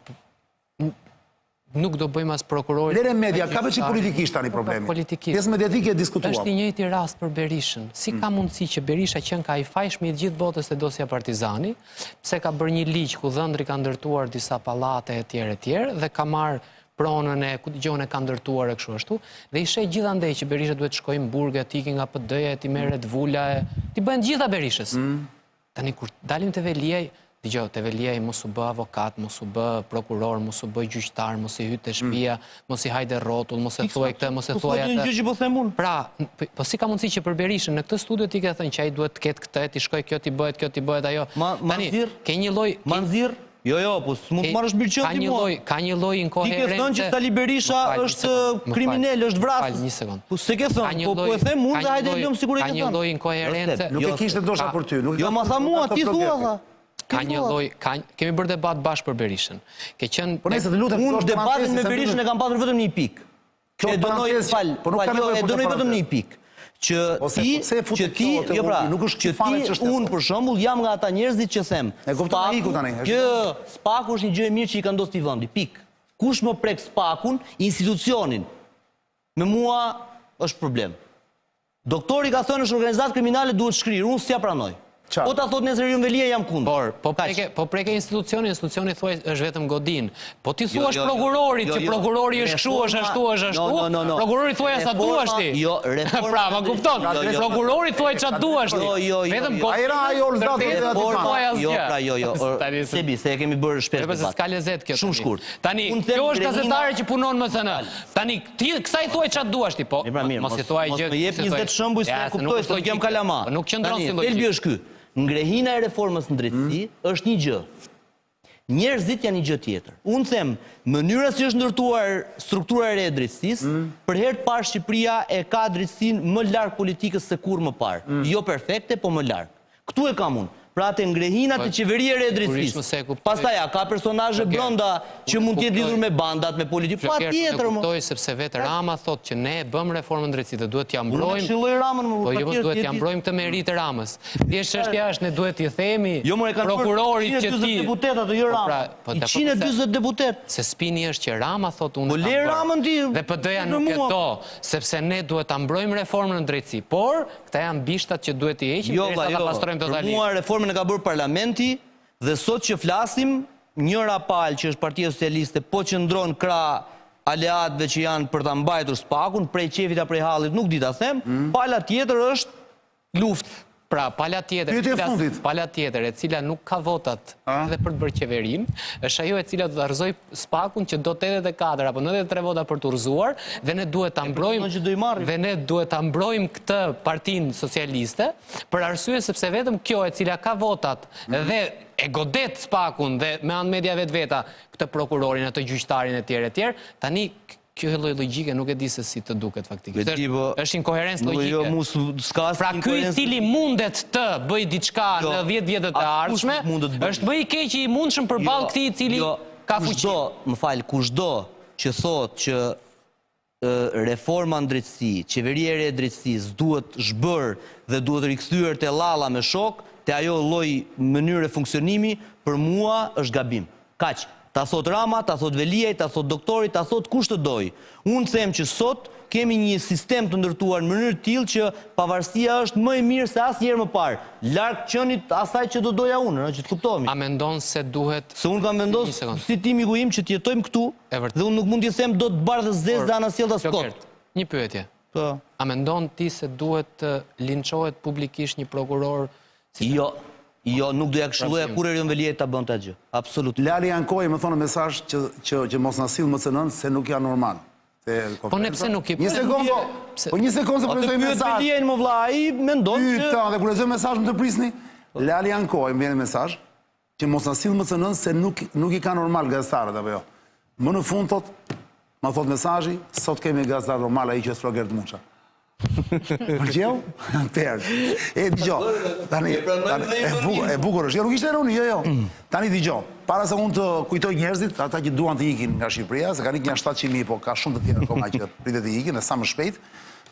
nuk do bëjmë as prokurori. Lere media, ka veç politikisht tani problemi. Politikisht. Pjesë mediatike e diskutuam. Është i njëjti rast për Berishën. Si ka mundësi që Berisha qenë ka i fajshmi i gjithë botës e dosja Partizani, pse ka bërë një ligj ku dhëndri ka ndërtuar disa pallate e tjerë dhe ka marrë pronën e ku dëgjon e ka ndërtuar e kështu ashtu, dhe i sheh gjithandej që Berisha duhet të shkojë në Burgë, të ikë nga PD-ja, të merret vula, ti bëhen gjitha Berishës. Tani kur dalim te Veliaj, dëgjoj, te Veliaj mos u bë avokat, mos u bë prokuror, mos u bë gjyqtar, mos i hyj te shtëpia, mos i hajde rrotull, mos e thuaj këtë, mos e thuaj atë. Po gjë që po them unë. Pra, po si ka mundësi që për Berishën në këtë studio ti ke thënë që ai duhet të ketë këtë, ti shkoj kjo ti bëhet ajo. Tani, ke një lloj Manzir? Jo, po s'mund të marrësh mirëqen ti mua. Ka një lloj inkoherence. Ti ke thënë që Sali Berisha është kriminal, është vrasës. Fal një sekond. Po se ke thënë, po e them unë dhe hajde lëm sigurisht. Ka një lloj inkoherence. Nuk e kishte dosha për ty. Jo, ma tha mua, ti thua tha. Ka një lloj, kemi bërë debat bashkë për Berishën. Ke qenë Po nëse të lutem, unë debatin me Berishën e kam pasur vetëm një pikë. E dënoj vetëm një pikë. Që ti, unë për shembull jam nga ata njerëzit që them, Spaku është një gjë e mirë që i ka ndosur këtij vendi, pikë. Kush më prek Spakun, institucionin, me mua është problem. Doktori ka thënë është organizatë kriminale duhet shkrirë, unë s'ja pranoj. Po ta thot nesër Rion Velia jam kundër. Po preke institucioni thuaj është vetëm godin. Po ti thuash prokurorit që prokurori është kështu, është ashtu. Prokurori thuaj sa duash ti. Jo, reforma. Pra, ma kupton. Prokurori thuaj ç'a duash ti. Vetëm Sebi, se e kemi bërë shpesh debat. S'ka lezet kjo. Shumë shkurt. Tani, kjo është gazetare që punon më thënë. Tani, ti kësaj thuaj ç'a duash ti, po. Mos i thuaj gjë. Më jep 20 shembuj se kuptoj se jam kalama. Nuk qëndron si logjik. Elbi është ky. Ngrehina e reformës në drejtësi është një gjë. Njerëzit janë një gjë tjetër. Unë them, mënyra si është ndërtuar struktura e re e drejtësisë, për herë të parë Shqipëria e ka drejtësinë më larg politikës se kur më parë. Jo perfekte, po më larg. Këtu e kam unë. Pra atë ngrehinat e qeverie re e drejtësisë. Pastaj ka personazhe brenda që mund të jetë lidhur me bandat, me politikë. Pa tjetër më. Kuptoj sepse vetë Rama thotë që ne e bëm reformën drejtësisë, duhet t'ja mbrojmë. Unë shilloj Ramën më. Po jo, duhet t'ja mbrojmë të meritë e Ramës. Thjesht çështja është ne duhet t'i themi prokurorit që ti 140 deputet atë jo Rama. 140 deputet. Se spini është që Rama thotë unë. Po le Ramën ti. Dhe PD-ja nuk e do, sepse ne duhet ta mbrojmë reformën në drejtësi. Por këta janë bishtat që duhet t'i heqim derisa ta pastrojmë totalisht. Në ka bërë parlamenti dhe sot që flasim, njëra palë që është Partia Socialiste po qëndron krah aleatëve që janë për ta mbajtur Spakun, prej qefit a prej hallit nuk di ta them, pala tjetër është luftë. Pra, pala tjetër e cila nuk ka votat edhe për të bërë qeverim, është ajo e cila do të rrëzoj Spakun që do të 84 apo 93 vota për të rrëzuar, dhe ne duhet ta mbrojmë këtë partinë socialiste, për arsye sepse vetëm kjo e cila ka votat dhe e godet Spakun dhe me anë media vetveta këtë prokurorin, atë gjyqtarin e tjerë, tani kjo lloj logjike nuk e di se si të duket faktikisht. Është inkoherencë logjike. Pra ky i cili mundet të bëj diçka në 10 vjetët e ardhshme, është më i keq i mundshëm përballë këtij i cili ka fuqi. Më fal, kushdo që thotë që reforma në drejtësi, qeveria e re e drejtësisë duhet zhbër dhe duhet rikthyer te llalla me shok, te ajo lloj mënyre funksionimi, për mua është gabim. Kaq. Ta thot Rama, ta thot Veliaj, ta thot doktori, ta thot kush të doj. Unë them që sot kemi një sistem të ndërtuar në mënyrë tillë që pavarësia është më e mirë se asnjëherë më parë. Larg qenit asaj që do doja unë, që të kuptohemi. A mendon se duhet... Se unë kam vendosur si ti miku im që të jetojmë këtu dhe unë nuk mund t'i them do të bardhë zezë dhe anasjellta skot. Një pyetje. A mendon ti se duhet të linçohet publikisht një prokuror? Jo, nuk doja këshilloja kur Rion Velia ta bënte atë gjë. Absolut. Lali Jankoj më thonë mesazh që mos na sill MCN se nuk janë normal. Po ne pse nuk i Një sekondë. Po një sekondë se po lexoj mesazh. Veliajin më vlla, ai mendon që dhe kur lexoj mesazhin të prisni, Lali Jankoj më vjen mesazh që mos na sill MCN se nuk i ka normal gazetarët apo jo. Më në fund ma thot mesazhi, sot kemi gazetar normal ai që është Flogerd Muça. Pëlqeu? E dëgjoj. Tani e bukur është. Jo, nuk ishte ironi, jo. Tani dëgjoj. Para se unë të kujtoj njerëzit, ata që duan të ikin nga Shqipëria, se kanë ikë nga 700.000, po ka shumë të tjerë akoma që pritet të ikin, dhe sa më shpejt,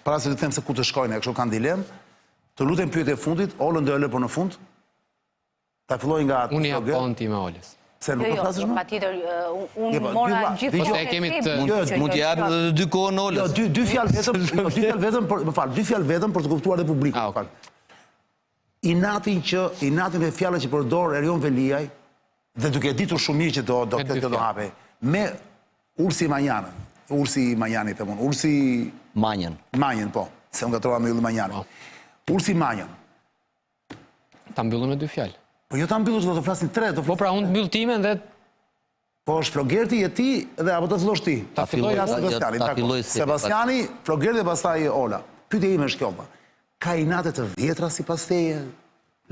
para se të them se ku të shkojnë, kështu kanë dilemë, të lutem pyetje fundit, Olën do e lë për në fund. Ta filloj nga Unë ja pon ti me Olës. Se nuk po flasësh më? Patjetër, unë mora gjithë Ose e kemi të... Mund t'i japim edhe 2 kohë në Olës. Jo, dy fjalë vetëm për të kuptuar dhe publikun. Inatin dhe fjalët që përdor Erion Veliaj, dhe duke ditur shumë mirë që do këtë do hape, me Ursi Manjanën, Ursi Manjani të mund, Ursi... Manjën, po, se unë gatrova me Ulli Manjani. Ursi Manjën. Ta mbyllën me 2 fjalë. Po jo ta mbyllën, do të flasin 3. Po pra, unë të mbyllë timen dhe... Po është Flogerti e ti dhe apo të fillosh ti? Ta filloj Sebastiani, Flogerti dhe pastaj Ola. Pyetja ime është kjo. Ka inate të vjetra sipas teje?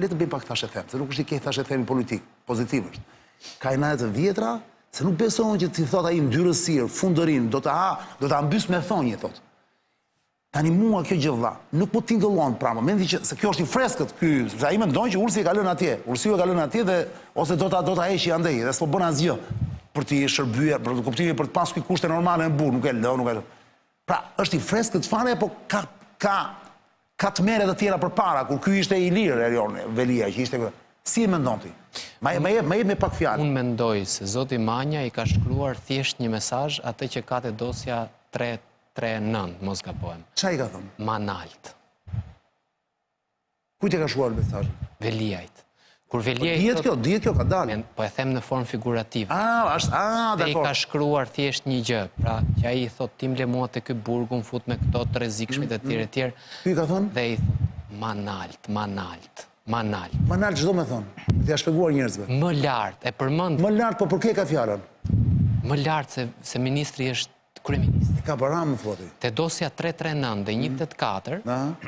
Le të bëjmë pak thashë them, se nuk është i keq thashë themi politik, pozitiv është. Ka inate të vjetra, se nuk besohen që ti thot ai ndyrësir, fundërin, do ta mbys me thonjë thot. Tani mua kjo gjë vlla, nuk po tingëllon pra momenti që se kjo është i freskët ky, sepse ai mendon që Ursi e ka lënë atje. Ursiu e ka lënë atje dhe ose do ta heqi andej dhe s'po bën asgjë për t'i shërbyer, për të kuptimin për të pasur kushte normale në burr, nuk e lë, nuk e lë. Pra, është i freskët fare apo ka të merret të tjera përpara kur ky ishte i lirë Erion Velia që ishte si e mendon ti? Ma jep me pak fjalë. Unë mendoj se zoti Manja i ka shkruar thjesht një mesazh atë që ka te dosja 339, mos gabojmë. Çfarë i ka thënë? Manalt. Kujt e ka shkruar mesazhin? Veliajt. Kur Veliaj... Dihet kjo ka dalë. Po e them në formë figurative. Dakor. Dhe i ka shkruar thjesht një gjë, pra që ai i thot tim le mua te ky burgu më fut me këto të rrezikshmit e tjerë e tjerë. Ky ka thënë? Dhe i thot Manalt. Manalt çdo më thon. T'ia shpjeguar njerëzve. Më lart, e përmend. Më lart, po për kë ka fjalën? Më lart se ministri është kryeministri. Ka para më thoti. Te dosja 339 dhe 184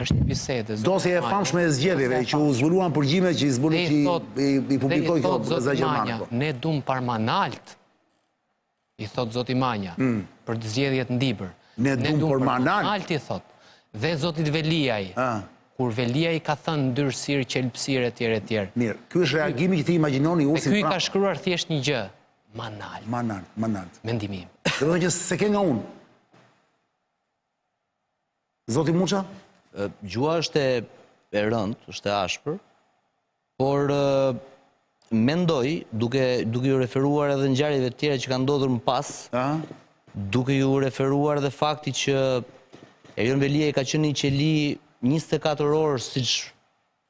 është një bisedë. Dosja e famshme e zgjedhjeve që u zbuluan përgjime që i publikoi këto Gjermani. Ne dum Parmanalt, i thot zoti Manja, për të zgjedhjet ndibër. Ne dum Parmanalt, i thot. Dhe zotit Veliaj, kur Veliaj ka thënë ndyrësirë, qelpsirë e tjerë. Mirë, ky është reagimi që ti imagjinoni Ursin Dhe ky ka shkruar thjesht një gjë. Manalt. Mendimi im. Dhe do që se ke nga unë. Zoti Muça? Gjua është e rëndë, është e ashpër, por mendoj, duke ju referuar edhe ngjarjeve të tjera që kanë ndodhur më pas, duke ju referuar edhe fakti që Erion Veliaj ka qenë i qeli 24 orë, siç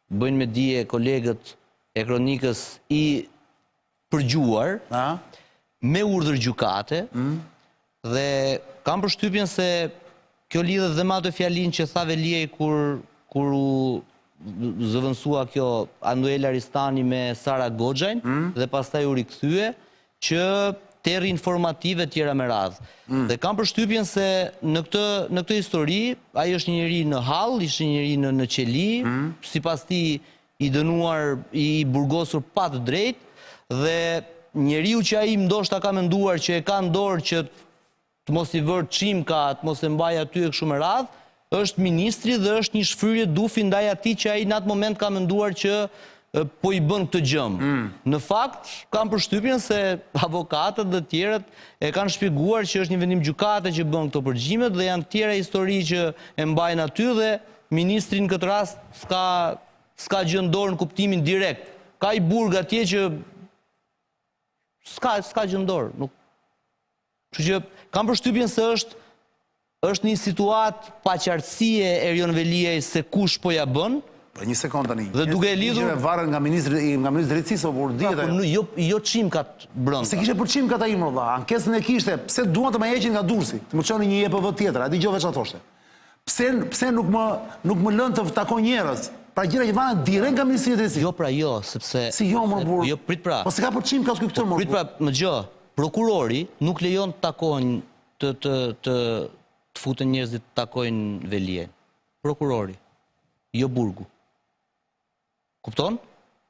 bëjnë me dije kolegët e kronikës, i përgjuar, me urdhër gjykate, dhe kam përshtypjen se kjo lidhet dhe me atë fjalin që tha Veliaj kur u zëvendësua kjo Anuela Ristani me Sara Goxhajn dhe pastaj u rikthye që terri informative tjera me radhë. Dhe kam përshtypjen se në këtë histori ai është një njeri në hall, ishte një njeri në qeli, sipas tij i dënuar, i burgosur pa të drejtë, dhe njeriu që ai ndoshta ka menduar që e ka në dorë që të mos i vërë çimka, të mos e mbaj aty e kështu me radhë, është ministri dhe është një shfryrje dufi ndaj atij që ai në atë moment ka menduar që po i bën këtë gjëm. Në fakt, kam përshtypjen se avokatët dhe tjerët e kanë shpjeguar që është një vendim gjykate që bën këto përgjimet dhe janë tjera histori që e mbajnë aty dhe ministri në këtë rast s'ka gjë në dorë në kuptimin direkt. Ka i burg atje që s'ka gjë në dorë. Kështu që kam përshtypjen se është një situatë paqartësie Erion Veliaj se kush po ja bën. Për një sekond tani. Dhe duke e lidhur varën nga ministri drejtësisë apo kur dihet ajo. Jo çimkat brenda. Se kishte për çimkat ai më valla. Ankesën e kishte. Pse duan të më heqin nga Durrësi? Të më çonin një EPV tjetër. A dëgjove çfarë thoshte? Pse nuk më lën të takoj njerëz? Pra gjëra që vanë direkt nga Ministria e Drejtësisë. Jo, pra jo, sepse si jo më burr. Jo, prit pra. Po s'ka për çimkat ky këtë më. Prit pra, më gjë. Prokurori nuk lejon të takojnë të futen njerëzit të takojnë Veliajn. Prokurori, jo burgu. Kupton?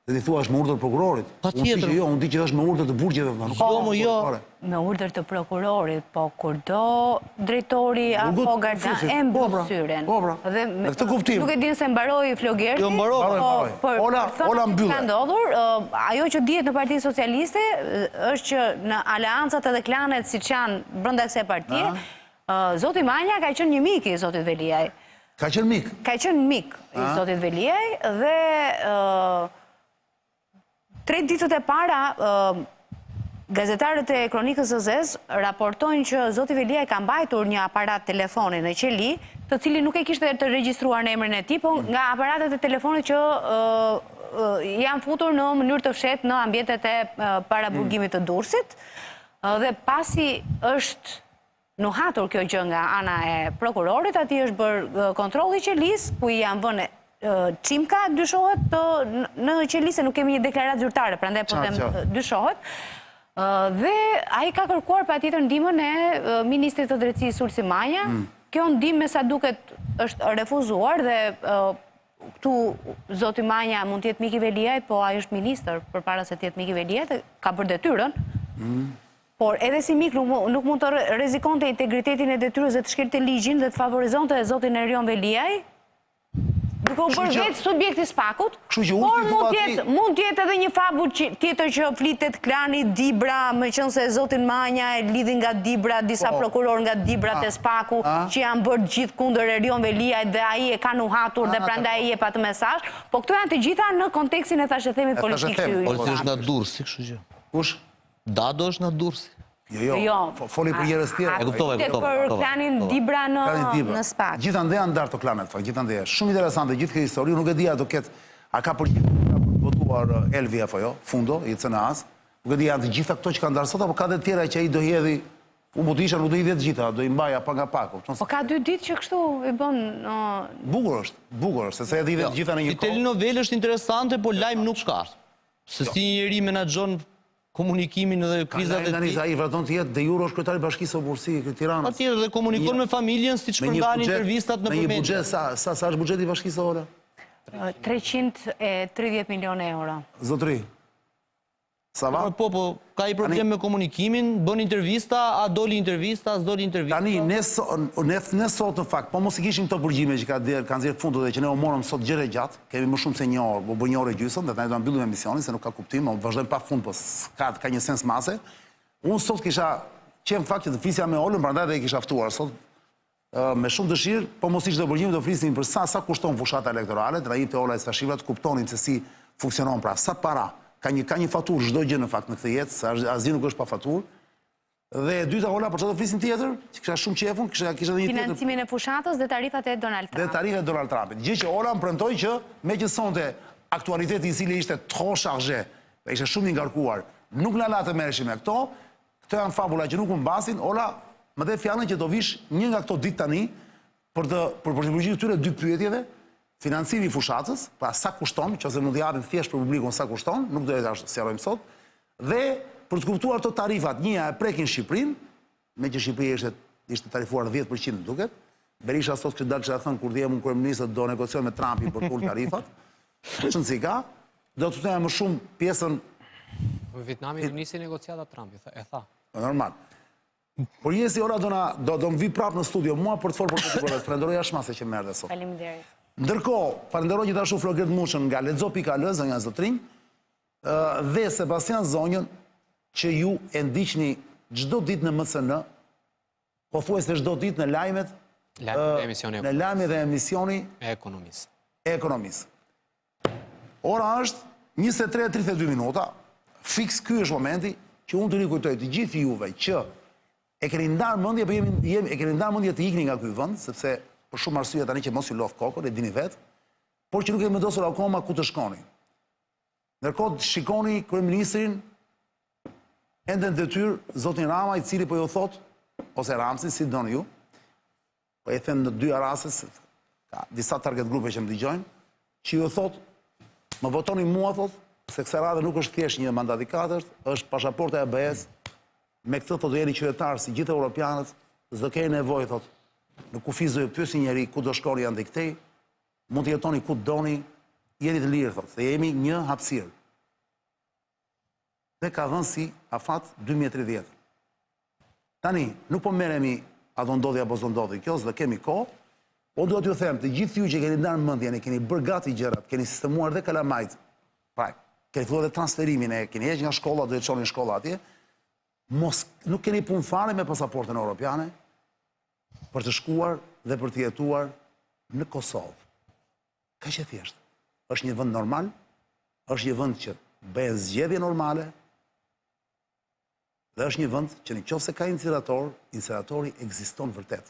Dhe ti thua është me urdhër prokurorit. Patjetër. Unë di që është me urdhër të burgjeve. Jo. Me urdhër të prokurorit, po kur do drejtori apo gardian e mbyll syren. Dhe këtë kuptim. Nuk e din se mbaroi Flogerti. Jo, mbaroi. Ola mbyllë. Ka ndodhur, ajo që dihet në Partinë Socialiste është që në aleancat edhe klanet siç janë brenda kësaj partie, zoti Manja ka qenë një mik i zotit Veliaj. Ka qenë mik? Ka qenë mik i zotit Veliaj dhe 3 ditët e para gazetarët e Kronikës së Zezë raportojnë që zoti Veliaj ka mbajtur një aparat telefoni në qeli, të cili nuk e kishte të regjistruar në emrin e tij, po nga aparatet e telefonit që janë futur në mënyrë të fshehtë në ambientet e paraburgimit të Durrësit, dhe pasi është nuhatur kjo gjë nga ana e prokurorit, atij është bërë kontrolli i qelisë, ku i janë vënë çimka, dyshohet në qeli, se nuk kemi një deklaratë zyrtare, prandaj po them dyshohet. Dhe ai ka kërkuar patjetër ndihmën e ministrit të drejtësisë Sulsi Manja. Kjo ndihmë me sa duket është refuzuar dhe këtu zoti Manja mund të jetë mik i Veliajt, po ai është ministër përpara se të jetë mik i Veliajt, ka bërë detyrën. Por edhe si mik nuk mund të rrezikonte integritetin e detyrës dhe të shkelte ligjin dhe të favorizonte zotin Erion Veliaj. Duke u bërë vetë subjekti Spakut, por mund tjetë edhe një fabul tjetër që flitet klani Dibra, me qënë se zotin Manja e lidhin nga Dibra, disa prokuror nga Dibra të Spaku, që janë bërë gjithë kundër Erion Veliaj dhe aji e ka nuhatur dhe prandaj i e pa të mesazh, po këto janë të gjitha në kontekstin e thashethemit politik që ju. Politik është nga Durrësi, kështu që. Kush? Dado është nga Durrësi. Jo, foli për njerëz tjerë. E kuptova. Për klanin Dibra në Spak. Gjithandej janë ndarë të klanet, gjithandej është shumë interesante gjithë këtë histori, nuk e di ato ketë, a ka votuar Elvi apo jo, Fundo, i CNA-s, nuk e di janë të gjitha këto që kanë ndarë sot, apo ka dhe tjera që ai do hedhi, unë po të isha, nuk do i dhe të gjitha, do i mbaja pa nga pak. Po ka 2 ditë që kështu i bën... Bukur është, se i dhe të gjitha në një kohë. Telenovelë është interesante, po lajm nuk ka. Se si njeri menaxhon komunikimin dhe krizat e tij. Ai vazhdon të jetë de jure është kryetari i Bashkisë së Bursit të Tiranës. Patjetër, dhe komunikon me familjen siç përndan intervistat në një përmendje. buxhet sa është buxheti i Bashkisë së 330 milionë euro. Zotri. Sa va? Po, ka i problem me komunikimin, bën intervista, a doli intervista, as doli intervista. Tani, ne sot në fakt, po mos i kishim këto përgjime që kanë zirë Fundo dhe që ne u morëm sot gjëre gjatë, kemi më shumë se një orë, po bë një orë e gjysmë, dhe tani do mbyllim emisionin, se nuk ka kuptim, o vazhdojmë pa fund, po ka një sens mase. Unë sot kisha qenë fakt që të flisja me Olën, prandaj dhe i kisha ftuar sot, me shumë dëshirë, po mos ishte përgjime, do flisnim për sa kushton fushata elektorale, dhe jepte Ola e Stashivrat, kuptonim se si funksionon, pra sa para. Ka një faturë çdo gjë në fakt në këtë jetë, se asgjë nuk është pa faturë. Dhe e dyta Ola, për çfarë do flisim tjetër, që kisha shumë qefun, kisha edhe një tjetër. Financimin e fushatës dhe tarifat e Donald Trump. Dhe tarifat e Donald Trumpit. Gjë që Ola më premtoi që me që sonte aktualiteti i cili ishte trop chargé, ishte shumë i ngarkuar, nuk na la të merreshim me këto. Këto janë fabula që nuk u mbasin. Ola më dhe fjalën që do vish një nga këto ditë tani për të përgjigjuar këtyre 2 pyetjeve. Financimi i fushatës, pra sa kushton, që ose mund të japim thjesht për publikun sa kushton, nuk do e tash sqarojmë sot, dhe për të kuptuar këto tarifat, njëja e prekin Shqipërinë, me që Shqipëria ishte tarifuar 10% duket. Berisha sot që dalë që thënë kur dje mund kryeministët do negocion me Trumpin për të ulur tarifat. Çon si ka, do të them më shumë pjesën Vietnami nisi negociata Trumpi, e tha. Normal. Por jesi ora do më vi prapë në studio mua për të folur për këtë gjë. Falenderoj jashmase që më erdhe sot. Faleminderit. Ndërkohë, falenderoj gjithashtu Flogert Mushën nga Lexo.al, zonja Zotrinj, dhe Sebastian Zonjën, që ju e ndiqni çdo ditë në MCN, pothuajse çdo ditë në lajmet Në lajmet e emisioni e ekonomisë. Ora është 23:32 minuta. Fiks ky është momenti që unë të rikujtoj të gjithë juve që e keni ndarë mendje të ikni nga ky vend, sepse për shumë arsye tani që mos ju lodh kokën, e dini vetë, por që nuk e vendosur akoma ku të shkoni. Ndërkohë shikoni kryeministrin ende në detyrë zotin Rama, i cili po ju thot, ose Ramsi, si doni ju, po e them në 2 raste, ka disa target grupe që më dëgjojnë, që ju thot, më votoni mua, thot, se kësaj radhe nuk është thjesht një mandat i 4, është pasaporta e ABS, me këtë thot do jeni qytetar si gjithë europianët, s'do keni nevojë, thot, në kufiz do ju pyesi njeri ku do shkoni janë dhe këtej, mund të jetoni ku doni, jeni të lirë, thotë, se jemi një hapësirë. Dhe ka dhënë si afat 2030. Tani, nuk po merremi a do ndodhi apo s'do ndodhi kjo, s'do kemi kohë, po duhet t'ju them, të gjithë ju që keni ndarë mendjen, keni bërë gati gjërat, keni sistemuar dhe kalamajt, pra, keni filluar dhe transferimin, keni heqë nga shkolla, do të çonin shkolla atje, nuk keni punë fare me pasaportën europiane për të shkuar dhe për të jetuar në Kosovë. Ka që thjeshtë. Është një vend normal, është një vend që bëhet zgjedhje normale, dhe është një vend që nëse ka incinerator, incineratori ekziston vërtet.